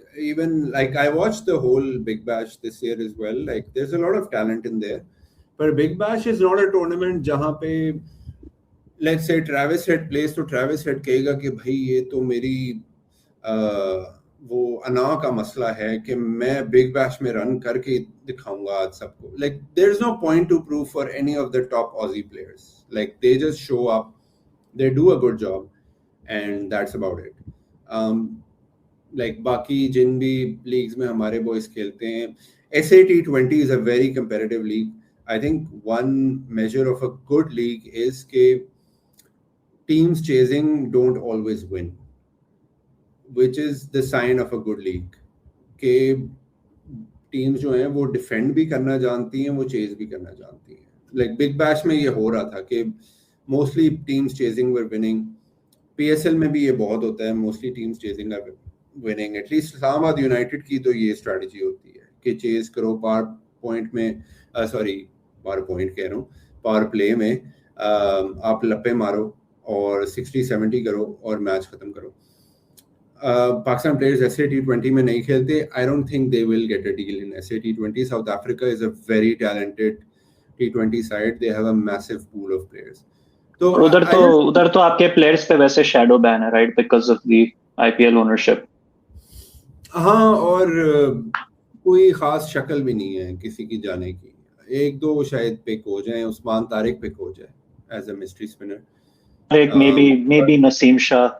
I watched the whole Big Bash this year as well. Like there's a lot of talent in there, but Big Bash is not a tournament जहाँ पे let's say Travis Head plays तो Travis Head कहेगा कि भाई ये तो मेरी वो अना का मसला है कि मैं Big Bash में रन करके दिखाऊंगा आज सबको. Like there's no point to prove for any of the top Aussie players. Like they just show up, they do a good job, and that's about it. Like बाकी जिन भी leagues में हमारे boys खेलते हैं, SA T20 is a very competitive league. I think one measure of a good league is कि teams chasing don't always win, which is the sign of a good league. कि teams जो हैं वो defend भी करना जानती हैं, वो chase भी करना जानती हैं. Like Big Bash में ये हो रहा था कि mostly teams chasing were winning. PSL में भी ये बहुत होता है, mostly teams chasing are winning. At least Islamabad United की तो ये स्ट्रैटेजी होती है कि चेस करो पावर पॉइंट में, पावर पॉइंट कह रहा हूँ, पावर प्ले में आप लप्पे मारो और 60-70 करो और मैच खत्म करो. पाकिस्तान प्लेयर्स ऐसे T20 में नहीं खेलते. I don't think they will get a deal in SA T20. South Africa is a very talented T20 side. They have a massive pool of players. तो उधर तो आपके प्लेयर्स पे वैसे शैडो बैन है, right, because of the IPL ownership. हाँ, और कोई खास शक्ल भी नहीं है किसी की जाने की. एक दो शायद पिक हो जाए, उस्मान तारिक पिक हो जाए as a mystery spinner. Maybe Naseem Shah.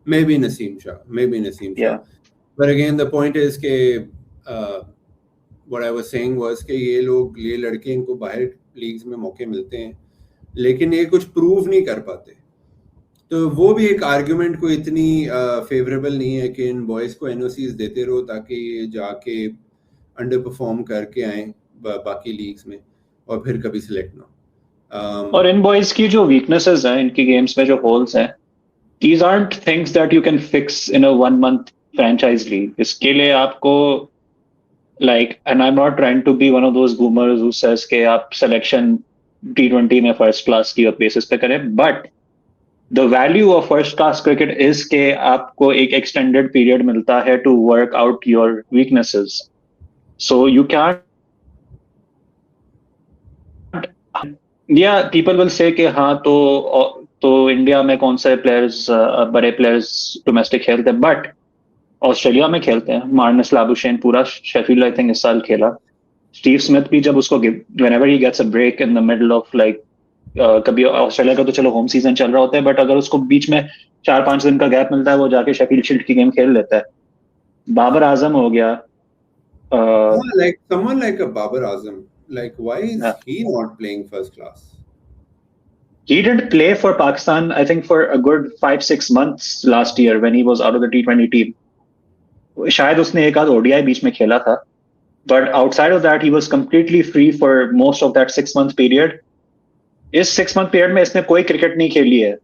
Maybe Naseem Shah. Yeah. But again, the point is कि what I was saying was कि ये लड़के इनको बाहर लीग्स में मौके मिलते हैं, लेकिन ये कुछ प्रूव नहीं कर पाते. तो वो भी एक आर्गुमेंट को इतनी फेवरेबल नहीं है कि इन बॉयज को NOCs देते रहो ताकि ये जाके अंडर परफॉर्म करके आए बाकी लीग्स में और फिर कभी सिलेक्ट ना. और इन बॉयज की जो वीकनेसेस हैं, इनकी गेम्स में जो होल्स हैं, these aren't things that you can fix in a 1 month franchise league. इसके लिए आपको like, and I'm not trying to be one of those boomers who says कि आप selection T20 में फर्स्ट क्लास की बेसिस पे करें, but the value of first class cricket is के आपको एक एक्सटेंडेड पीरियड मिलता है to work out your weaknesses. So you can, people will say कि हाँ तो इंडिया में कौन से प्लेयर्स बड़े प्लेयर्स डोमेस्टिक खेलते हैं, बट ऑस्ट्रेलिया में खेलते हैं. मार्नस लाबुशेन पूरा शेफील्ड आई थिंक इस साल खेला. स्टीव स्मिथ भी जब उसको whenever he gets a break in the middle of like, कभी ऑस्ट्रेलिया का तो चलो होम सीजन चल रहा होता है, बट अगर उसको बीच में 4-5 दिन का गैप मिलता है वो जाके शेफील्ड शील्ड की गेम खेल लेता है. बाबर आजम हो गया. Like someone like a Babar Azam, like why is he not playing first class? He didn't play for Pakistan, I think, for a good 5-6 months last year when he was out of the T20 team. शायद उसने एक आध ODI बीच में खेला था, but outside of that he was completely free for most of that 6-month period. इस 6-month period में इसने कोई क्रिकेट नहीं खेली है.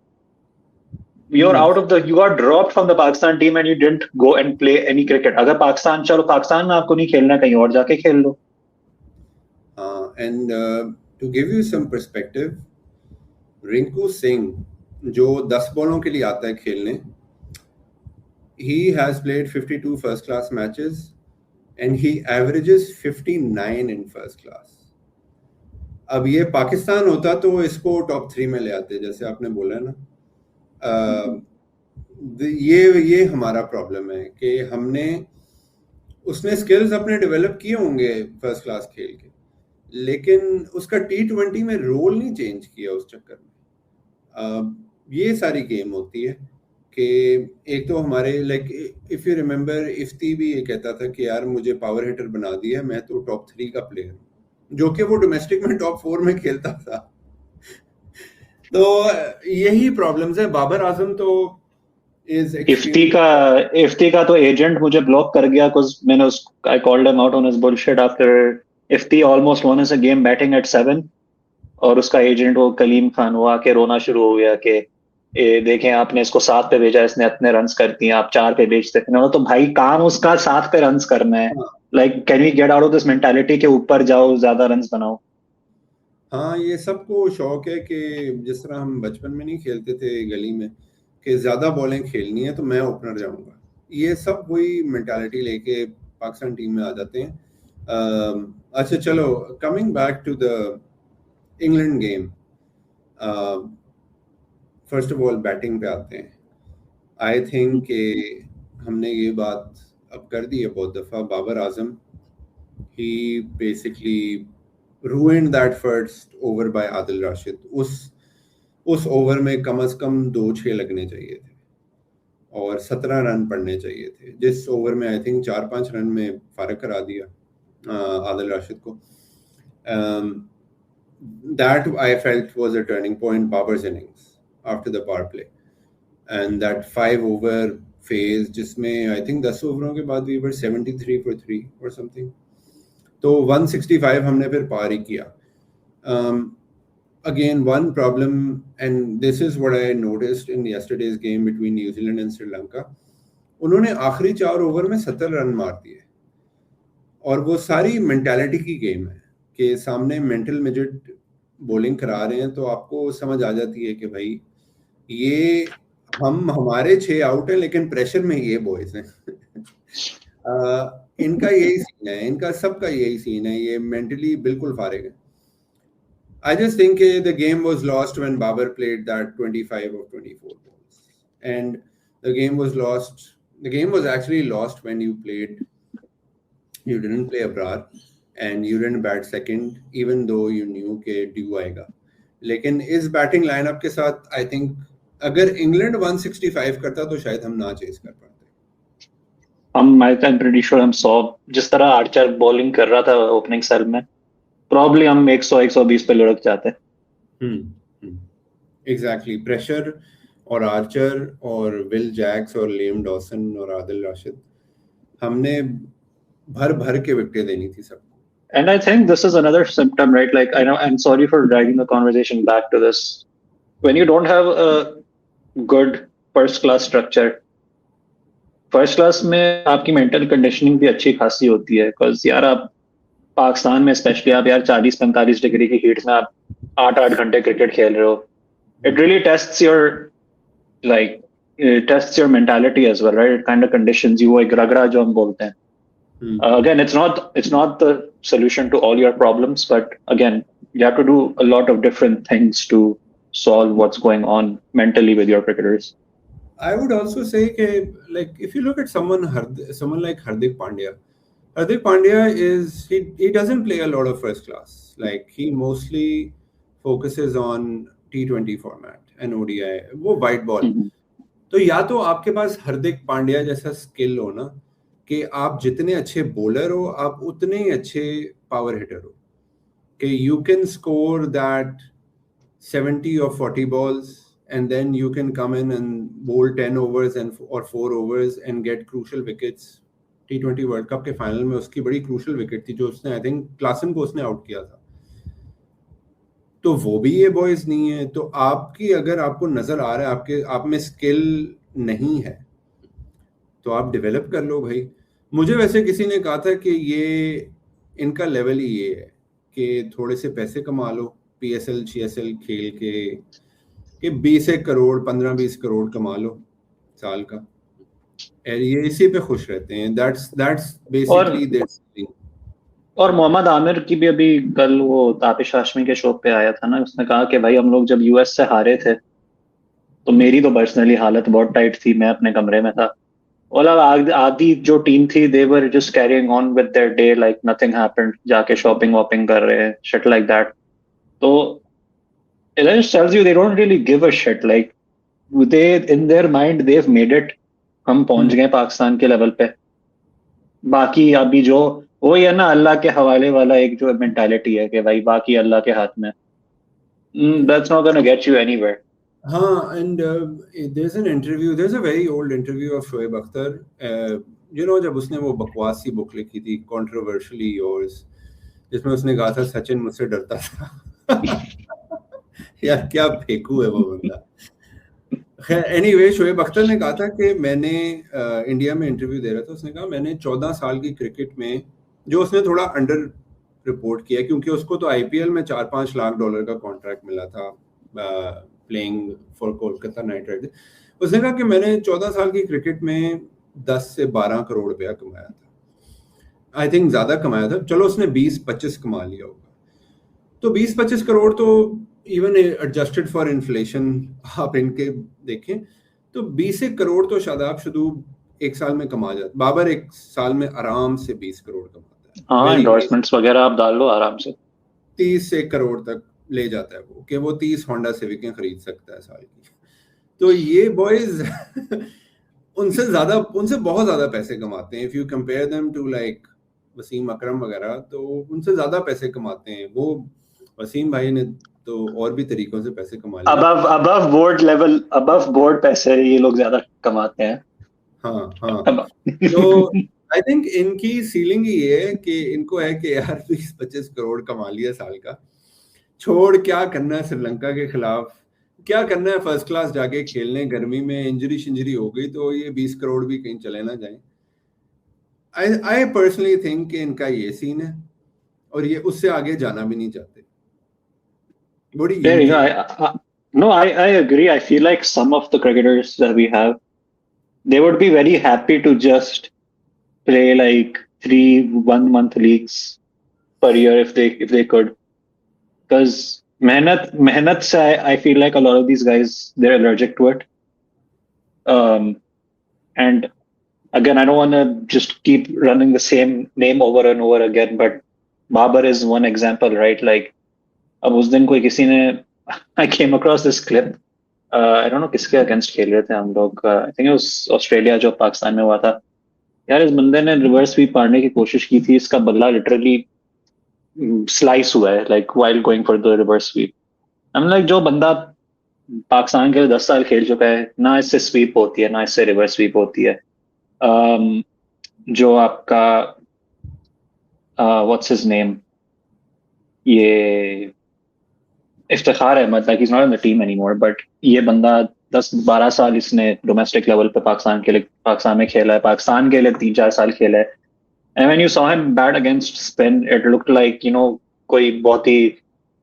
You are dropped from the Pakistan team and you didn't go and play any cricket. अगर पाकिस्तान में आपको नहीं खेलना, कहीं और जाके खेल लो. And to give you some perspective, Rinku Singh जो 10 बॉलों के लिए आता है खेलने, he has played 52 first class matches and he averages 59 in first class. अब ये पाकिस्तान होता तो इसको टॉप 3 में ले आते, जैसे आपने बोला ना. ये हमारा प्रॉब्लम है कि उसने स्किल्स अपने डेवलप किए होंगे फर्स्ट क्लास खेल के, लेकिन उसका T20 में रोल नहीं चेंज किया उस चक्कर में. ये सारी गेम होती है कि एक तो हमारे like if you remember, Ifti भी ये कहता था कि यार मुझे पावर हिटर बना दिया, मैं तो टॉप 3 का प्लेयर हूँ, जो कि वो डोमेस्टिक में टॉप 4 में खेलता था. तो यही प्रॉब्लम्स है. बाबर आजम तो इफ्ती का तो एजेंट मुझे ब्लॉक कर गया बिकॉज़ मैंने I called him out on his bullshit after Ifti almost one us a game batting at 7, और उसका एजेंट वो कलीम खान वो आके रोना शुरू हो गया कि देखें आपने इसको 7 पे भेजा, इसने इतने रन्स कर दिए, आप 4 पे भेजते हैं. तो भाई काम उसका 7 पे रन्स करना है. Like can we get out of this mentality के ऊपर जाओ, ज्यादा रन्स बनाओ. हाँ, ये सबको शौक है कि जिस तरह हम बचपन में नहीं खेलते थे गली में कि ज्यादा बॉलें खेलनी है तो मैं ओपनर जाऊंगा. ये सब वही मेंटालिटी लेके पाकिस्तान टीम में आ जाते हैं. अच्छा चलो, coming back to the England game, first of all batting पे आते हैं. आई थिंक कि हमने ये बात अब कर दी है बहुत दफ़ा. बाबर आजम ही basically ruined that first over by Adil Rashid. उस ओवर में कम से कम 2-6 लगने चाहिए थे और 17 रन पड़ने चाहिए थे, जिस ओवर में आई थिंक 4-5 रन में फारग करा दिया आदिल राशिद को. That I felt was a turning point, Babar's innings after the power play and that 5 over phase जिसमें आई थिंक 10 ओवरों के बाद we were 73 for 3 or something. तो 165 हमने फिर पार ही किया. Again, one problem, and this is what I noticed in yesterday's game between New Zealand and Sri Lanka. उन्होंने आखिरी 4 ओवर में 70 रन मार दिए, और वो सारी मेंटालिटी की गेम है कि सामने मेंटल मिजिट बॉलिंग करा रहे हैं तो आपको समझ आ जाती है कि भाई ये हमारे 6 आउट हैं लेकिन प्रेशर में ये बॉयज हैं. इनका यही सीन है, इनका सबका यही सीन है, ये मेंटली बिल्कुल फारिग है. I just think the game was lost when Babar played that 25 of 24 balls, and the game was lost. The game was actually lost when you didn't play Abrar and you didn't bat second, even though you knew कि due आएगा. लेकिन इस batting lineup के साथ I think अगर England 165 करता तो शायद हम ना चेस कर पाते. I'm pretty sure हम 100 जिस तरह आर्चर बॉलिंग कर रहा था ओपनिंग सेल में, प्रॉब्ली हम 100-120 पे लुढ़क जाते. एग्जैक्टली. प्रेशर और आर्चर और विल जैक्स और लियम डॉसन और आदिल राशिद, हमने भर के विकेटें देनी थी सबको. And I think this is another symptom, right? Like, I know, I'm sorry for dragging the conversation back to this. When you don't have a good first class structure, first class में आपकी mental conditioning भी अच्छी खासी होती है. Because यार आप पाकिस्तान में स्पेशली आप यार 40-45 डिग्री की हीट में 8 घंटे क्रिकेट खेल रहे हो, it really tests your like it tests your mentality as well, right? It kind of conditions you, एक रगड़ा जो हम बोलते हैं. Again, it's not the solution to all your problems, but again, you have to do a lot of different things to solve what's going on mentally with your cricketers. I would also say that, like, if you look at someone like Hardik Pandya he doesn't play a lot of first class. Like, he mostly focuses on T20 format and ODI, वो white ball. तो या तो आपके पास हार्दिक पांड्या जैसा skill हो ना, कि आप जितने अच्छे बॉलर हो आप उतने ही अच्छे पावर हिटर हो, कि you can score that 70 or 40 balls and then you can come in and bowl 10 overs or 4 overs and get crucial wickets. T20 world cup के फाइनल में उसकी बड़ी क्रूशल विकेट थी जो उसने, आई थिंक क्लासन को उसने आउट किया था. तो वो भी ये बॉयज नहीं है. तो आपकी, अगर आपको नजर आ रहा है आप में स्किल नहीं है तो आप डेवलप कर लो भाई. मुझे वैसे किसी ने कहा था कि ये इनका लेवल ही ये है कि थोड़े से पैसे कमा लो, PSL CSL खेल के 20 करोड़ 15-20 करोड़ कमा लो साल का, और ये इसी पे खुश रहते हैं. That's basically this. और मोहम्मद आमिर की भी अभी कल वो तापिश हाशमी के शो पे आया था ना, उसने कहा कि भाई हम लोग जब US से हारे थे तो मेरी तो पर्सनली हालत बहुत टाइट थी, मैं अपने कमरे में था. और आधी जो टीम थी they were just carrying on with their day like nothing happened, जाके शॉपिंग वॉपिंग कर रहे हैं, shit like that. तो it just tells you they don't really give a shit. Like they in their mind they've made it. हम पहुंच गए पाकिस्तान के level पे. बाकी अभी जो वो है ना अल्लाह के हवाले वाला एक जो मेंटालिटी है कि भाई बाकी अल्लाह के हाथ में, that's not gonna get you anywhere. हाँ, and there's a very old interview of Shoaib Akhtar, you know, जब उसने वो बकवास सी बुक लिखी थी Controversially Yours, जिसमें उसने कहा था सचिन मुझसे डरता था. यार क्या फेंकू है वो बंदा. खैर, एनीवे, शोएब अख्तर ने कहा था कि मैंने इंडिया में इंटरव्यू दे रहा था, उसने कहा मैंने 14 साल की क्रिकेट में, जो उसने थोड़ा अंडर रिपोर्ट किया क्योंकि उसको तो IPL में $4-5 लाख का कॉन्ट्रैक्ट मिला था playing for Kolkata night Riders. उसने कहा कि मैंने 14 साल की क्रिकेट में 10 से 12 करोड़ रुपया कमाया था. आई थिंक ज़्यादा कमाया था, चलो उसने 20-25 कमा लिया होगा. तो 20-25 करोड़ तो इवन एडजस्टेड फॉर इन्फ्लेशन आप इनके देखें तो 20 करोड़ तो शादाब शुदू एक साल में कमा जाता. बाबर एक साल में आराम से 20 करोड़ कमाता है. हाँ, एंडोर्समेंट्स वगैरह आप डाल लो आराम से. 30 करोड़ तक ले जाता है वो, कि वो 30 होंडा सिविकें खरीद सकता है साल की. तो ये बॉयज उनसे बहुत ज्यादा पैसे कमाते हैं. If you compare them to like Wasim Akram वगैरह, तो उनसे ज्यादा पैसे कमाते हैं. वो वसीम भाई ने तो और भी तरीकों से पैसे कमा लिए. अबव बोर्ड पैसे ये लोग ज्यादा कमाते हैं. हाँ. तो आई थिंक इनकी सीलिंग ये है कि इनको है कि यार 20-25 करोड़ कमा लिया साल का, छोड़ क्या करना है श्रीलंका के खिलाफ, क्या करना है फर्स्ट क्लास जाके खेलने, गर्मी में इंजरी हो गई तो ये 20 करोड़ भी कहीं चले ना जाए. आई पर्सनली थिंक कि इनका ये सीन है और ये उससे आगे जाना भी नहीं चाहते. I agree. I feel like some of the cricketers that we have, they would be very happy to just play like 3 1-month leagues per year if they could. Because mehnat se, I feel like a lot of these guys, they're allergic to it. And again, I don't want to just keep running the same name over and over again, but Babar is one example, right? Like, अब उस दिन कोई किसी ने, I came across this clip, I don't know किसके against खेल रहे थे हम लोग, I think it was Australia जो पाकिस्तान में हुआ था. यार इस बंदे ने रिवर्स स्वीप मारने की कोशिश की थी, इसका बल्ला लिटरली स्लाइस हुआ है, like while going for the reverse sweep. I'm like, जो बंदा पाकिस्तान के 10 साल खेल चुका है, ना इससे स्वीप होती है ना इससे रिवर्स स्वीप होती है. जो आपका what's his name, ये Iftikhar Ahmad, like he's not on the team anymore, but ये बंदा 10-12 साल इसने डोमेस्टिक लेवल पे पाकिस्तान में खेला है, पाकिस्तान के लिए 3-4 साल खेला है. And when you saw him bat against spin, it looked like, you know, कोई बहुत ही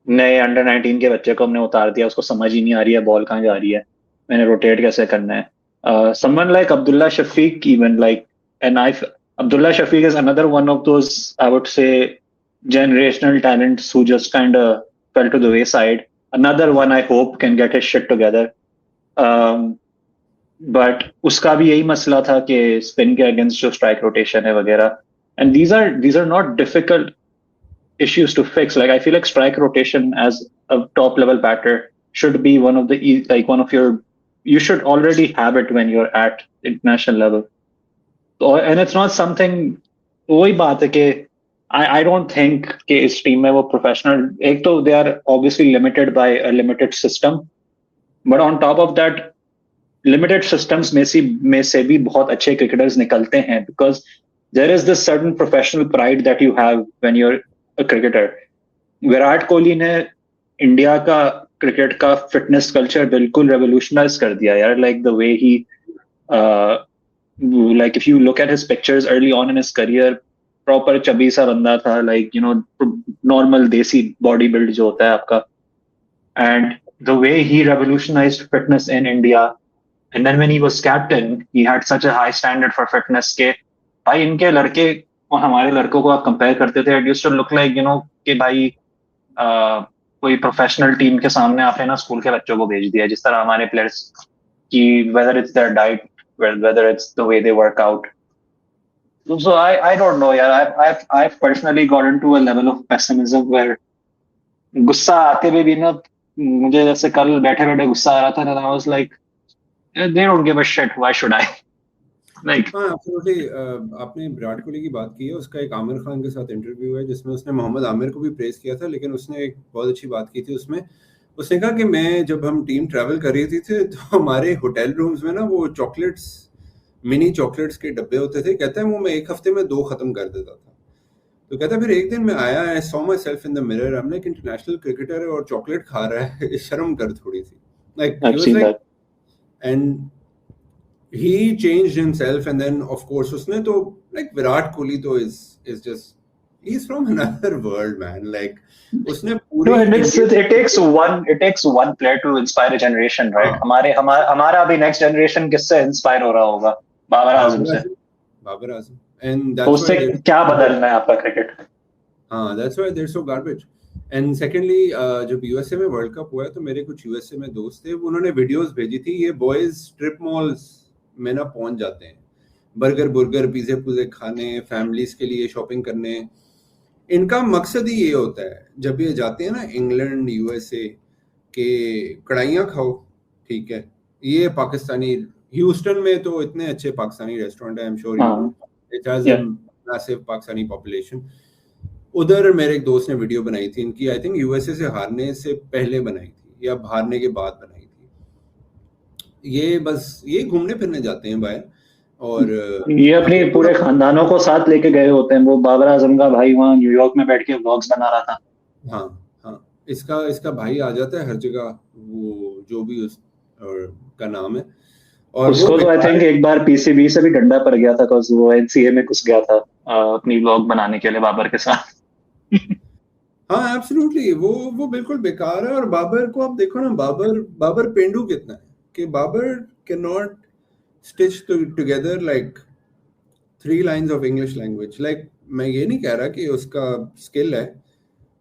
नए अंडर 19 के बच्चे को हमने उतार दिया, उसको समझ ही नहीं आ रही है बॉल कहाँ जा रही है, मैंने रोटेट कैसे करना है. Someone like Abdullah Shafiq, even like, and Abdullah Shafiq is another one of those, I would say, generational talents who just kind of fell to the wayside. Another one I hope can get his shit together. But उसका भी यही मसला था कि spin के against जो strike rotation है वगैरह, and these are not difficult issues to fix. Like I feel like strike rotation as a top level batter should be one of the like one of your, you should already have it when you're at international level. So, and it's not something, वही बात है कि I don't think कि इस team में वो professional, एक तो they are obviously limited by a limited system, but on top of that limited systems में से भी बहुत अच्छे cricketers निकलते हैं, because there is this certain professional pride that you have when you're a cricketer. Virat Kohli ने इंडिया का cricket का फिटनेस कल्चर बिल्कुल रेवोल्यूशनाइज कर दिया यार. Like the way he, like if you look at his pictures early on in his career, proper chubby सा बंदा था, like you know नॉर्मल देसी बॉडी बिल्ड जो होता है आपका, and the way he revolutionized fitness in India, and then when he was captain he had such a high standard for fitness के भाई इनके लड़के और हमारे लड़कों को आप कंपेयर करते थे, it used to look like you know कि भाई कोई प्रोफेशनल टीम के सामने आपने ना स्कूल के बच्चों को भेज दिया, जिस तरह हमारे प्लेयर्स की, whether it's their diet, whether it's the way they work out. So I don't know यार, I've personally got into a level of pessimism where गुस्सा आते हुए भी ना, मुझे जैसे कल बैठे बैठे गुस्सा आ रहा था, and I was like, they don't give a shit, why should I? Like, हाँ एब्सोल्युटली. आपने विराट कोहली की बात की है, उसका एक आमिर खान के साथ इंटरव्यू है जिसमें उसने मोहम्मद आमिर को भी प्रेज किया था, लेकिन उसने एक बहुत अच्छी बात की थी उसमें. उसने कहा कि मैं जब हम टीम ट्रैवल कर रही थी तो हमारे होटल रूम्स में ना वो चॉकलेट्स, मिनी चॉकलेट्स के डब्बे होते थे. कहता है वो मैं एक हफ्ते में 2 खत्म कर देता था. तो कहता है फिर एक दिन मैं आया, I saw my self in the mirror, हमने एक इंटरनेशनल क्रिकेटर है और चॉकलेट खा रहा है, शर्म कर थोड़ी सी. I've seen that. And he changed himself, and then of course उसने तो like Virat Kohli तो is just, he's from another world, man. Like उसने पूरी, No, and it takes one player to inspire a generation, right? हमारा अभी next generation किससे inspire हो रहा होगा? बाबर आजम से. बाबर आजम. And that's उससे क्या बदलना है आपका क्रिकेट? हाँ, that's why they're so garbage. And secondly, जब यूएसए में वर्ल्ड कप हुआ है तो मेरे कुछ यूएसए में दोस्त थे, उन्होंने वीडियोस भेजी थी, ये बॉयज स्ट्रिप मॉल्स में ना पहुंच जाते हैं, बर्गर पिज़्ज़े पुज़े खाने, फैमिलीज के लिए शॉपिंग करने. इनका मकसद ही ये होता है जब ये जाते हैं ना इंग्लैंड यूएसए के, कढ़ाइयाँ खाओ, ठीक है. ये पाकिस्तानी, ह्यूस्टन में तो इतने अच्छे पाकिस्तानी रेस्टोरेंट है, I am sure you know, it has a massive Pakistani population. उधर मेरे एक दोस्त ने वीडियो बनाई थी इनकी, आई थिंक यूएसए से हारने से पहले बनाई थी या हारने के बाद बनाई थी. ये बस ये घूमने फिरने जाते हैं बाहर, और ये अपने पूरे खानदानों को साथ लेके गए होते हैं. वो बाबर आजम का भाई वहाँ न्यूयॉर्क में बैठ के व्लॉग्स बना रहा था. हाँ, इसका भाई आ जाता है हर जगह, वो जो भी उस का नाम है. और उसको तो आई थिंक एक बार पीसीबी से भी डंडा पड़ गया था, बिकॉज वो एनसीए में घुस गया था अपनी व्लॉग बनाने के लिए बाबर के साथ. हाँ एब्सोल्युटली, वो बिल्कुल बेकार है. और बाबर को आप देखो ना, बाबर पेंडू कितना है कि Babar can not stitch together like 3 lines of English language. Like मैं ये नहीं कह रहा कि उसका स्किल है,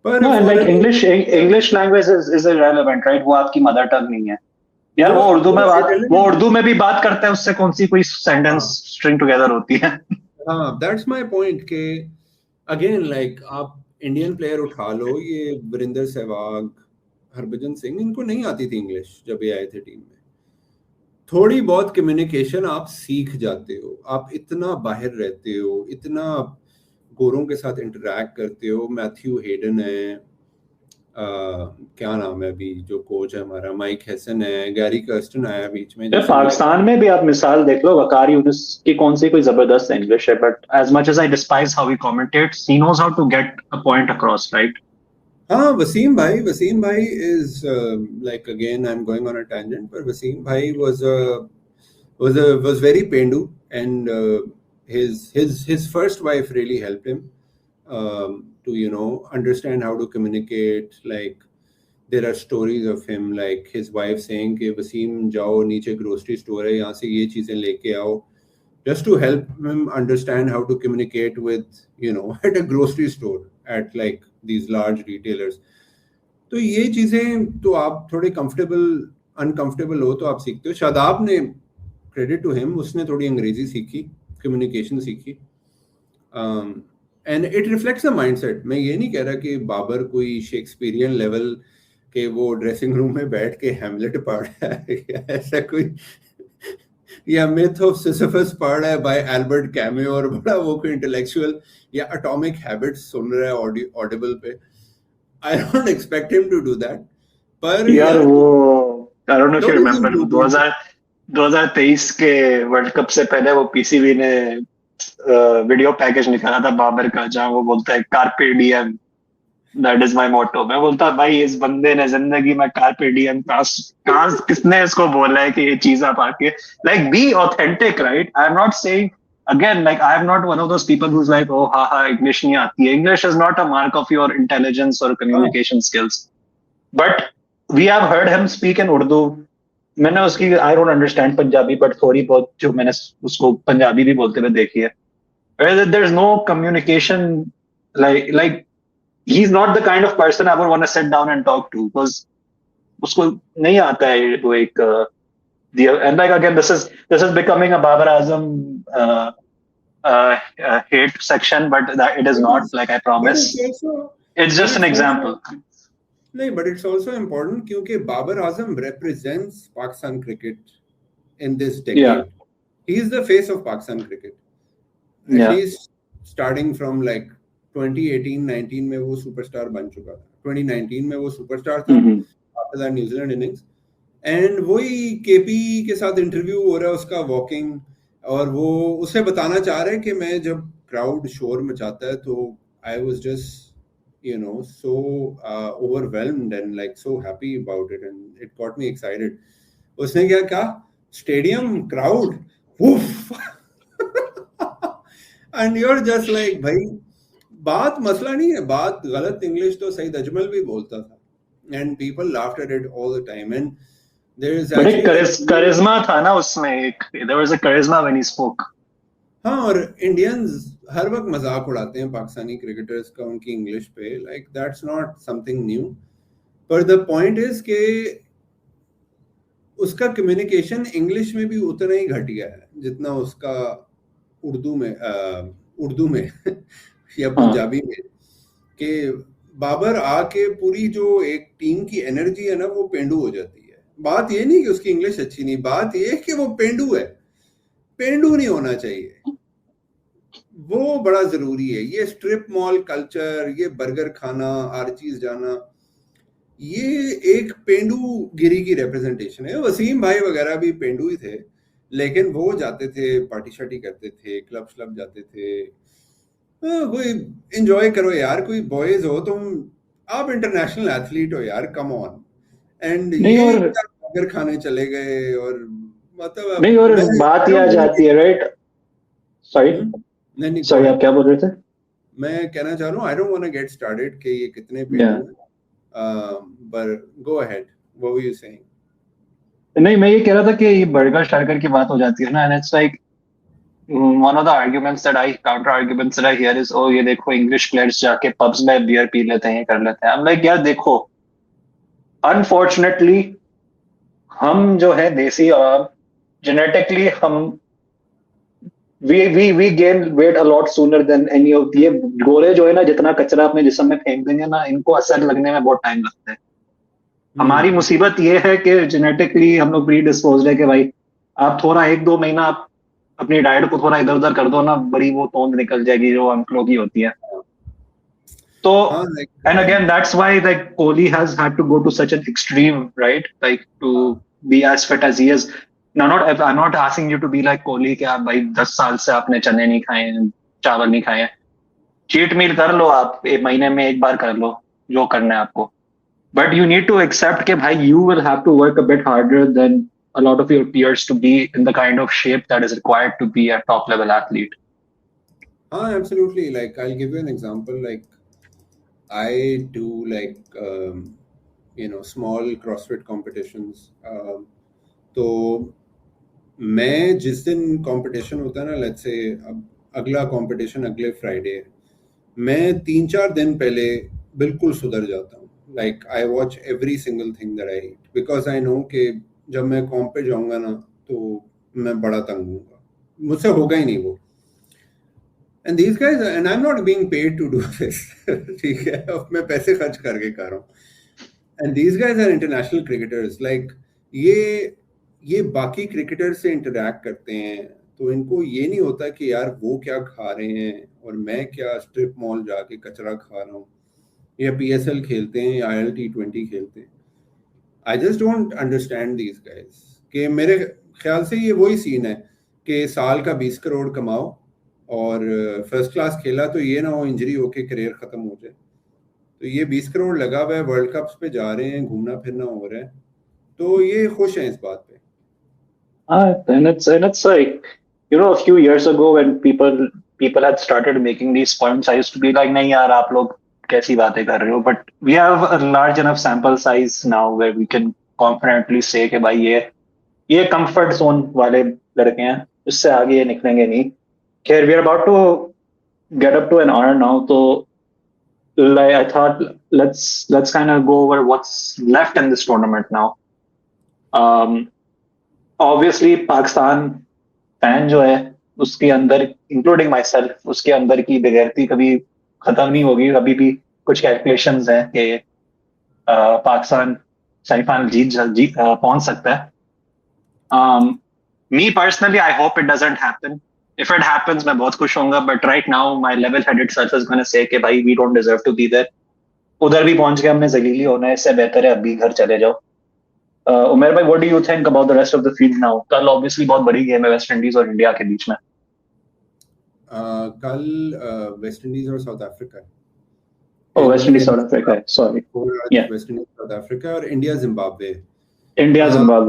पर like English language is irrelevant, right? वो आपकी मदर टंग नहीं है यार. वो उर्दू में भी बात करता है, उससे कौन सी कोई सेंटेंस स्ट्रिंग टुगेदर होती है. हाँ, दैट्स माय पॉइंट के अगेन लाइक आप इंडियन प्लेयर उठा लो, ये वीरेंद्र सहवाग, हरभजन सिंह, इनको नहीं आती थी इंग्लिश जब ये आए थे टीम में. थोड़ी बहुत कम्युनिकेशन आप सीख जाते हो, आप इतना बाहर रहते हो, इतना गोरों के साथ इंटरैक्ट करते हो. मैथ्यू हेडन है, क्या नाम है अभी जो कोच है हमारा, माइक हैसन है, गैरी कर्स्टन आया बीच में. पाकिस्तान में भी आप मिसाल देख लो, वकार यूनुस की कौन सी कोई जबरदस्त इंग्लिश है, but as much as I despise how he commentates, he knows how to get a point across, right? हाँ, वसीम भाई is like, again I'm going on a tangent, but Wasim bhai was very pendu, and his first wife really helped him to understand how to communicate. Like there are stories of him, like his wife saying कि वसीम जाओ नीचे grocery store है, यहाँ से ये चीजें लेके आओ, just to help him understand how to communicate with, at a grocery store, at like these large retailers. तो ये चीजें तो आप थोड़े अनकंफर्टेबल हो तो आप सीखते हो. शादाब ने, क्रेडिट टू हिम, उसने थोड़ी अंग्रेजी सीखी, कम्युनिकेशन सीखी, and it reflects the mindset. मैं ये नहीं कह रहा कि बाबर कोई शेक्सपियरियन लेवल के वो ड्रेसिंग रूम में बैठ के हैमलेट पढ़ रहा है ऐसा कोई, या मिथ ऑफ सिसिफस पढ़ रहा है बाय एल्बर्ट कैम्यू और बड़ा वो कोई इंटेलेक्चुअल, या एटॉमिक हैबिट्स सुन रहा है ऑडिबल पे. I don't expect him to do that. पर यार वो I don't know if you remember 2023 के वर्ल्ड कप से पहले वो पीसीबी ने वीडियो पैकेज निकाला था बाबर का, जहाँ वो बोलता है carpe diem, that is my motto. मैं बोलता भाई इस बंदे ने जिंदगी में कार्पे डिएम कहाँ किसने इसको बोला है कि ये चीज आप आके like be authentic, right? I am not saying again, like I am not one of those people who's like, oh haha, English nahi aati hai. English is not a mark of your intelligence or communication skills. But we have heard him speak in Urdu. मैंने उसकी I don't understand Punjabi, but थोड़ी बहुत जो मैंने उसको पंजाबी भी बोलते हुए देखी है. There's no communication, like he's not the kind of person I would want to sit down and talk to, because उसको नहीं आता है वो एक and like again, this is becoming a Babar Azam hate section, but that it is not, like I promise. It's just an example. No, but it's also important because Babar Azam represents Pakistan cricket in this decade. Yeah. He is the face of Pakistan cricket. At least starting from like 2018-19 में वो superstar बन चुका था. 2019 में वो superstar था after that New Zealand innings. And वही KP के साथ इंटरव्यू हो रहा है उसका वॉकिंग, और वो उसे बताना चाह रहे हैं कि मैं जब क्राउड शोर मचाता है तो I was just so overwhelmed and like so happy about it and it got me excited. उसने क्या कहा, stadium crowd woof and you are just like भाई बात मसला नहीं है, बात गलत इंग्लिश तो सईद अजमल भी बोलता था and people laughed at it all the time. And but एक करिश्मा था ना उसमें, there was a charisma when he spoke. हाँ, और इंडियंस हर वक्त मजाक उड़ाते हैं पाकिस्तानी क्रिकेटर्स का उनकी इंग्लिश पे, like that's not something new. पर the point is कि उसका कम्युनिकेशन इंग्लिश में भी उतना ही घटिया है जितना उसका उर्दू में या पंजाबी में. कि बाबर आके पूरी जो एक टीम की एनर्जी है ना वो पेंडू हो जाती है. बात ये नहीं कि उसकी इंग्लिश अच्छी नहीं, बात ये कि वो पेंडू है. पेंडू नहीं होना चाहिए, वो बड़ा जरूरी है. ये स्ट्रिप मॉल कल्चर, ये बर्गर खाना, आर्चीज जाना, ये एक पेंडू गिरी की रिप्रेजेंटेशन है. वसीम भाई वगैरह भी पेंडू ही थे, लेकिन वो जाते थे, पार्टी शार्टी करते थे, क्लब श्लब जाते थे. कोई एंजॉय करो यार, कोई बॉयज हो तुम, आप इंटरनेशनल एथलीट हो यार, कम ऑन. एंड ये बर्गर खाने चले गए और मतलब नहीं, और बात ही आ जाती है, राइट? सॉरी आप क्या बोल रहे थे? मैं कहना चाह रहा हूँ, I don't want to get started कि ये कितने पेंडू हैं, but go ahead, what were you saying? नहीं, मैं ये कह रहा था कि ये बर्गर शर्गर की बात हो जाती है ना, and it's like one of the arguments that I counter arguments that I hear is, oh ये देखो इंग्लिश प्लेयर्स जाके पब्स में बियर पी लेते हैं, कर लेते हैं. I'm like यार देखो, अनफॉर्चुनेटली हम जो है देसी और जेनेटिकली हम we gain weight a lot sooner than any of ये गोरे जो है ना, जितना कचरा अपने जिस्म में फेंक देंगे ना, इनको असर लगने में बहुत टाइम लगता है. हमारी मुसीबत ये है कि जेनेटिकली हम लोग प्री डिस्पोज्ड है कि भाई आप थोड़ा 1-2 महीना आप अपनी डाइट को थोड़ा इधर उधर कर दो ना, बड़ी वो तोंद निकल जाएगी जो अंकलों की होती है. So, and again, that's why like Kohli has had to go to such an extreme, right? Like to be as fit as he is. Now, I'm not asking you to be like Kohli कि आप भाई 10 साल से आपने चने नहीं खाए, चावल नहीं खाए. चीट मील कर लो आप, एक महीने में एक बार कर लो जो करना है आपको. But you need to accept कि भाई you will have to work a bit harder than a lot of your peers to be in the kind of shape that is required to be a top level athlete. Absolutely. Like I'll give you an example. Like I do like small CrossFit competitions. तो मैं जिस दिन competition होता है ना, let's say अब अगला competition अगले फ्राइडे है, मैं 3-4 दिन पहले बिल्कुल सुधर जाता हूँ. Like I watch every single thing that I eat because I know कि जब मैं कॉम्प पे जाऊंगा ना तो मैं बड़ा तंग हूँगा, मुझसे होगा ही नहीं वो. And these guys, and I'm not being paid to do this. ठीक है, अब मैं पैसे खर्च करके कर रहा हूँ. And these guys are international cricketers. Like ये बाकी क्रिकेटर से इंटरैक्ट करते हैं तो इनको ये नहीं होता कि यार वो क्या खा रहे हैं और मैं क्या स्ट्रिप मॉल जाके कचरा खा रहा हूँ, या PSL खेलते हैं या ILT20 खेलते हैं. I just don't understand these guys. कि मेरे ख्याल से ये वही सीन है कि साल का 20 करोड़ कमाओ और फर्स्ट क्लास खेला तो ये ना हो इंजरी होके करियर खत्म हो जाए. तो ये 20 करोड़ लगा हुआ है, वर्ल्ड कप्स पे जा रहे हैं, घूमना फिरना हो रहा है, तो ये खुश हैं इस बात पे. And it's like, a few years ago when people had started making these points, I used to be like, नहीं यार आप लोग कैसी बातें कर रहे हो. But we have a large enough sample size now where we can confidently say कि भाई ये comfort zone वाले लड़के हैं, इससे आगे ये निकलेंगे नहीं. खैर, we are about to get up to an hour now, so like I thought let's kind of go over what's left in this tournament now. Obviously Pakistan fan जो है उसके अंदर, इंक्लूडिंग माई सेल्फ, उसके अंदर की बेगैरती कभी खत्म नहीं होगी. अभी भी कुछ कैलकुलेशंस हैं कि पाकिस्तान सेमीफाइनल जीत पहुंच सकता है. Me personally I hope it doesn't happen. If it happens मैं बहुत खुश होऊंगा, but right now my level headed self is gonna say कि भाई we don't deserve to be there. उधर भी पहुंच के हमने जलीली होना है, इससे बेहतर है अभी घर चले जाओ. उमेर भाई, what do you think about the rest of the field now? कल ऑब्वियसली बहुत बड़ी गेम है वेस्ट इंडीज और इंडिया के बीच में. कल वेस्ट इंडीज और South Africa. West Indies South Africa, sorry. West Indies South Africa और इंडिया जिम्बाब्वे.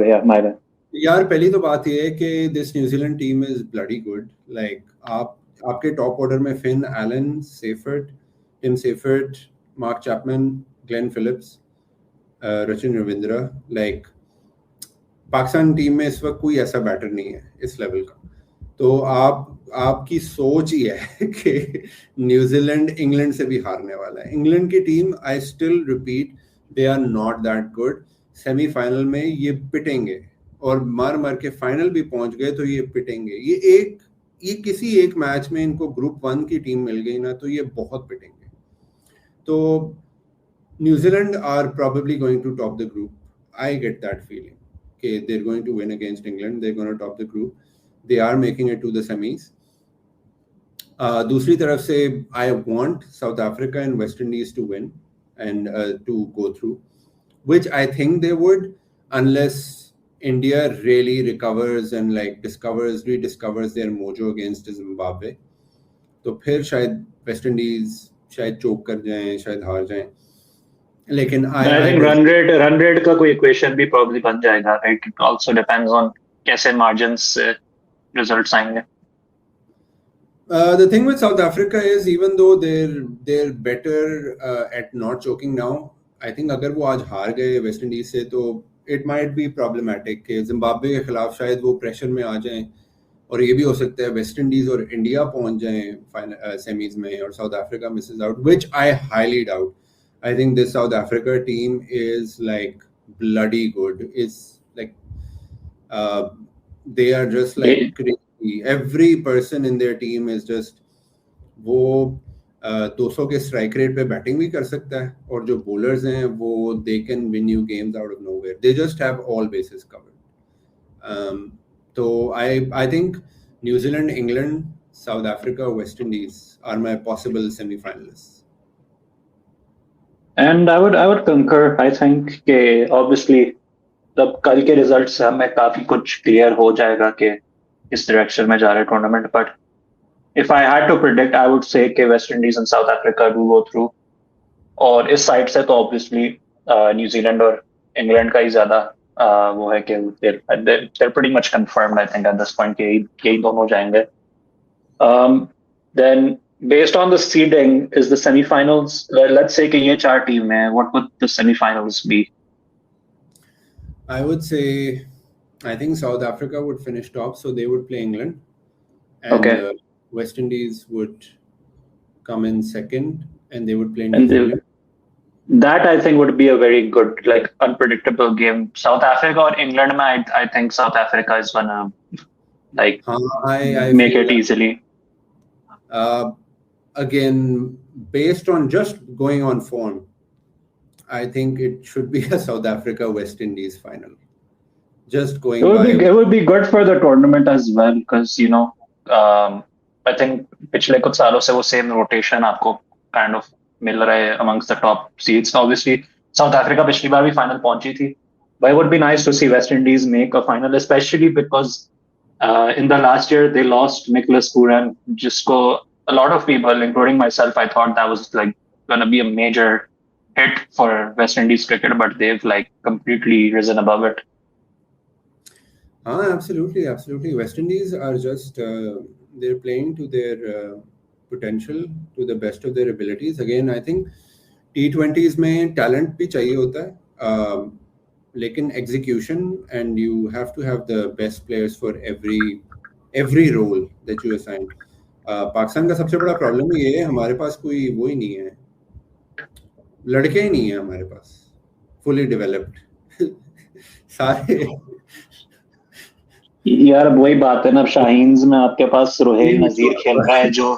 या माय बैड. यार पहली तो बात ये है कि this New Zealand team is bloody good. Like आपके टॉप ऑर्डर में Finn Allen, Seifert, Tim Seifert, Mark Chapman, Glenn Phillips, Rachin Ravindra. Like Pakistan team में इस वक्त कोई ऐसा बैटर नहीं है इस लेवल का. तो आपकी सोच ही है कि न्यूजीलैंड इंग्लैंड से भी हारने वाला है. इंग्लैंड की टीम, I still repeat, they are not that good. Semifinal में ये पिटेंगे और मार के फाइनल भी पहुंच गए तो ये पिटेंगे. ये किसी एक मैच में इनको ग्रुप 1 की टीम मिल गई ना तो ये बहुत पिटेंगे. तो New Zealand are probably going to top the group. I get that feeling कि they are going to win against England. They are going to top the group. They are making it to the semis. दूसरी तरफ से I want South Africa and West Indies to win and to go through, which I think they would, unless India really recovers and like rediscovers their mojo against Zimbabwe. तो फिर शायद West Indies शायद चोक कर जाएं, शायद हार जाएं. लेकिन I think run rate का कोई equation भी probably बन जाएगा, right? It also depends on कैसे margins results आएंगे. The thing with South Africa is even though they're better at not choking now, I think अगर वो आज हार गए वेस्ट इंडीज से तो it might be problematic कि जिम्बाब्वे के खिलाफ शायद वो प्रेशर में आ जाएं. और ये भी हो सकता है वेस्ट इंडीज और इंडिया पहुंच जाएं सेमीज में और South Africa Mrs out, which I highly doubt. I think this South Africa team is like bloody good. It's like they are just like crazy. Every person in their team is just वो 200 के strike rate पे batting भी कर सकता है और जो bowlers हैं वो they can win you games out of nowhere. They just have all bases covered. So I think New Zealand, England, South Africa, West Indies are my possible semi-finalists. And I would concur. I think कि obviously तब कल के result से हमें काफी कुछ clear हो जाएगा कि किस डायरेक्शन में जा रहा है tournament. But if I had to predict I would say कि West Indies and South Africa will go through. और इस साइड से तो ऑब्वियसली न्यूजीलैंड और इंग्लैंड का ही ज्यादा वो है कि they're pretty much confirmed I think at this point कि यही दोनों जाएंगे. Then based on the seeding, is the semifinals, let's say कि ये 4 टीम हैं, what would the semifinals be? I would say, I think South Africa would finish top, so they would play England, and Okay. West Indies would come in second, and they would play New And Zealand. that I think would be a very good, like, unpredictable game. South Africa or England, I think South Africa is gonna like I make feel it easily. Again, based on just going on form, I think it should be a South Africa West Indies final. Just It going would by. be it would be good for the tournament as well because I think पिछले कुछ सालों से वो same rotation आपको kind of मिल रहा है amongst the top seeds. Obviously, South Africa पिछली बार भी final पहुंची थी, but it would be nice to see West Indies make a final, especially because in the last year they lost Nicholas Pooran. जिसको a lot of people, including myself, I thought that was like going to be a major hit for West Indies cricket, but they've like completely risen above it. Absolutely. West Indies are just they're playing to their potential, to the best of their abilities. Again, I think T20s में talent भी चाहिए होता है, लेकिन execution, and you have to have the best players for every role that you assign. Pakistan का सबसे बड़ा problem ये है, हमारे पास कोई वो ही नहीं है, लड़के ही नहीं है हमारे पास fully developed. सारे यार अब वही बात है ना, शाहीन्स में आपके पास रोहेल नजीर खेल रहा है, जो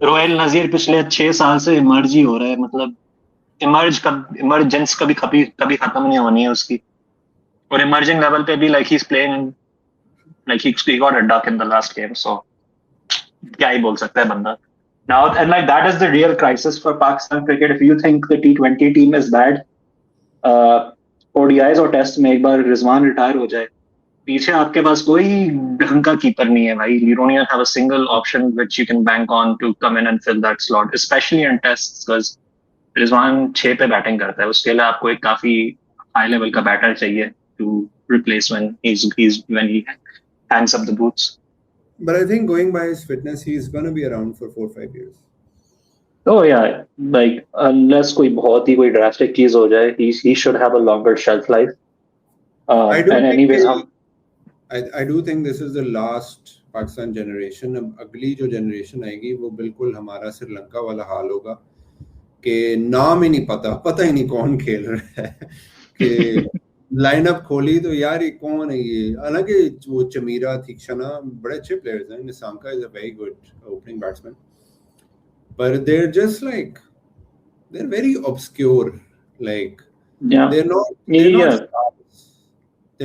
रोहेल नजीर पिछले 6 साल से इमर्ज ही हो रहा है, मतलब इमर्जेंस कभी खत्म नहीं होनी है उसकी, और इमर्जिंग लेवल पे भी like he's playing like he got a duck in the last game, so क्या ही बोल सकता है बंदा. Now, and like that is the real crisis for Pakistan cricket. If you think the T20 team is bad, ODIs और test में एक बार Rizwan retire हो जाए, पीछे आपके पास कोई ढंग का कीपर नहीं है भाई. You don't even have a single option which you can bank on to come in and fill that slot, especially in tests, because Rizwan 6 पे बैटिंग करता है, उसके लिए आपको एक काफी हाई लेवल का बैटर चाहिए to replace when he hangs up the boots. But I think going by his fitness, he's going to be around for 4-5 years. Oh yeah, like unless कोई बहुत ही कोई drastic चीज हो जाए, he should have a longer shelf life. And anyways, I do think this is the last Pakistan generation. अब अगली जो generation आएगी वो बिल्कुल हमारा श्रीलंका वाला हाल होगा कि नाम ही नहीं पता ही नहीं कौन खेल रहा है, कि लाइनअप खोली तो यार ये कौन है ये. हालांकि वो चमीरा थीक्षणा बड़े अच्छे प्लेयर्स हैं, Nissanka is a very good opening batsman, but they're just like they're very obscure, like yeah, they're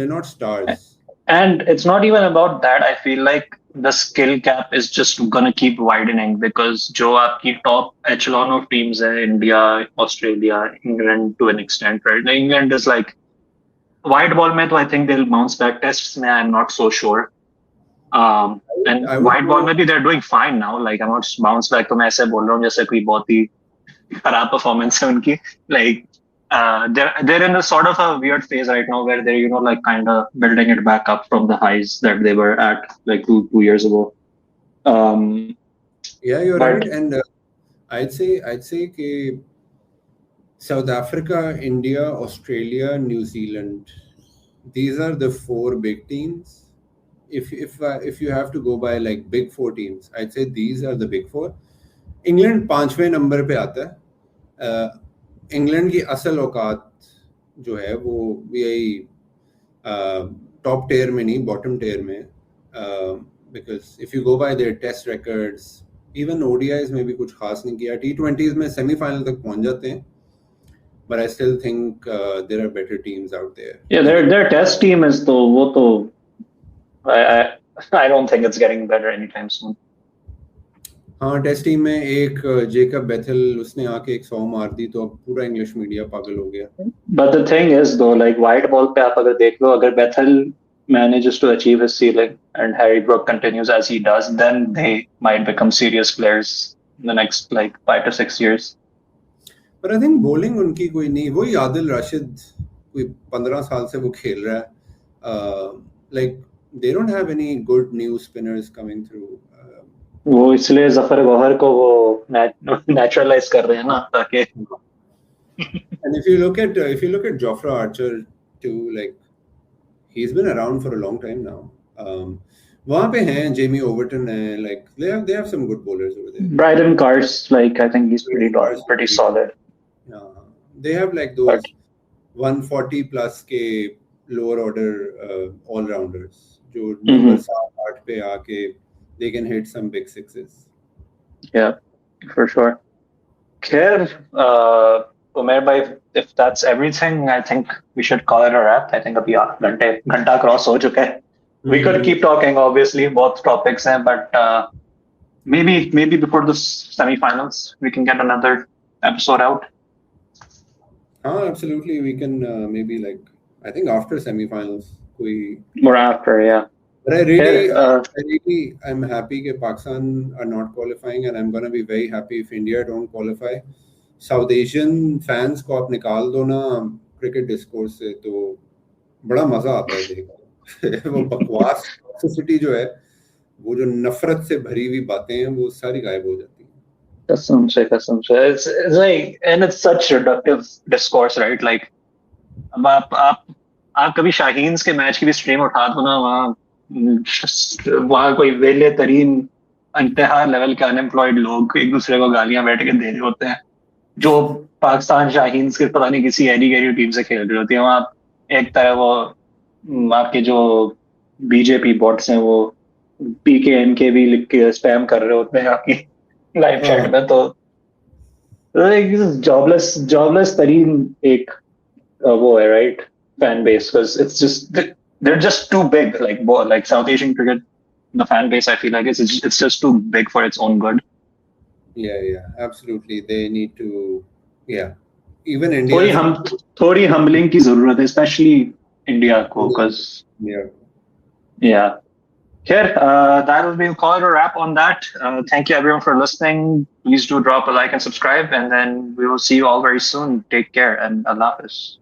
not stars. And it's not even about that. I feel like the skill gap is just gonna keep widening because जो आपकी top echelon of teams है, India, Australia, England to an extent, right? England is like white ball में तो I think they'll bounce back. Tests में I'm not so sure. And white ball में भी they're doing fine now. Like I'm not bounce back, तो मैं ऐसे बोल रहा हूँ जैसे कोई बहुत ही खराब performance है उनकी. Like they're in a sort of a weird phase right now where they're like kind of building it back up from the highs that they were at like two years ago. Yeah, you're right. And I'd say कि South Africa, India, Australia, New Zealand, these are the 4 big teams. If you have to go by like big 4 teams, I'd say these are the big 4. England 5वें number पे आता है. England की असल औकात जो है वो यही टॉप टेयर में नहीं, बॉटम टेयर में, because if you go by their test records, even ODIs में भी कुछ खास नहीं किया. T20s में सेमीफाइनल तक पहुंच जाते हैं, but I still think there are better teams out there. Yeah, their test team is तो वो तो I don't think it's getting better anytime soon. हाँ, टेस्ट टीम में एक जेकब बेथल उसने आके 100 मार दी तो अब पूरा इंग्लिश मीडिया पागल हो गया. But the thing is though, like white ball पे आप अगर देख लो, अगर बेथल manages to achieve his ceiling and Harry Brook continues as he does, then they might become serious players in the next like 5 to 6 years. But I think bowling उनकी कोई नहीं, वही आदिल राशिद कोई 15 साल से वो खेल रहा है. Like they don't have any good new spinners coming through. वो इसलिए जफर गौहर को वो नेचुरलाइज कर रहे हैं ना, ताकि And if you look at Jofra Archer too, like He's been around for a long time now. वहाँ पे हैं Jamie Overton है, like they have some good bowlers over there. Bryden Cars, like I think he's pretty Cars pretty pretty solid. Yeah, they have like those 140 plus के lower order all rounders जो number 7-8 पे आके they can hit some big sixes. Yeah, for sure. Khair, Umair bhai, if that's everything, I think we should call it a wrap. I think abhi घंटा cross हो चुका है. We could keep talking, obviously, both topics हैं, but maybe before the semi-finals, we can get another episode out. Absolutely. We can maybe like, I think after semi-finals, More after, yeah. But I'm happy that Pakistan are not qualifying, and I'm gonna be very happy if India don't qualify. South Asian fans को आप निकाल दो ना cricket discourse से तो बड़ा मजा आता है देखने वो बकवास टॉक्सिसिटी जो है वो जो नफरत से भरी हुई बातें हैं वो सारी गायब हो जाती हैं कसम से it's like, and it's such reductive discourse, right? Like अब आप कभी शाहीन्स के मैच की भी स्ट्रीम उठा दो ना वहाँ कोई वेले तरीन इंतहा लेवल के अनएम्प्लॉयड लोग एक दूसरे को गालियां बैठ के दे रहे होते हैं जो पाकिस्तान शाहीन्स के पता नहीं किसी एडी गैरी टीम से खेल रही होती है वहाँ एक तरह वो आपके जो बीजेपी बॉट्स हैं वो PKMK भी लिख के स्पैम कर रहे होते हैं आपकी लाइव चैट में तो जॉबलेस तरीन एक वो है right fan base because it's just they're just too big like South Asian cricket the fan base I feel like it's just too big for its own good. Yeah, absolutely. They need to even India थोड़ी humbling की जरूरत है especially India को because yeah here that will be call it a wrap on that. Thank you everyone for listening. Please do drop a like and subscribe and then we will see you all very soon. Take care and Allah Hafiz.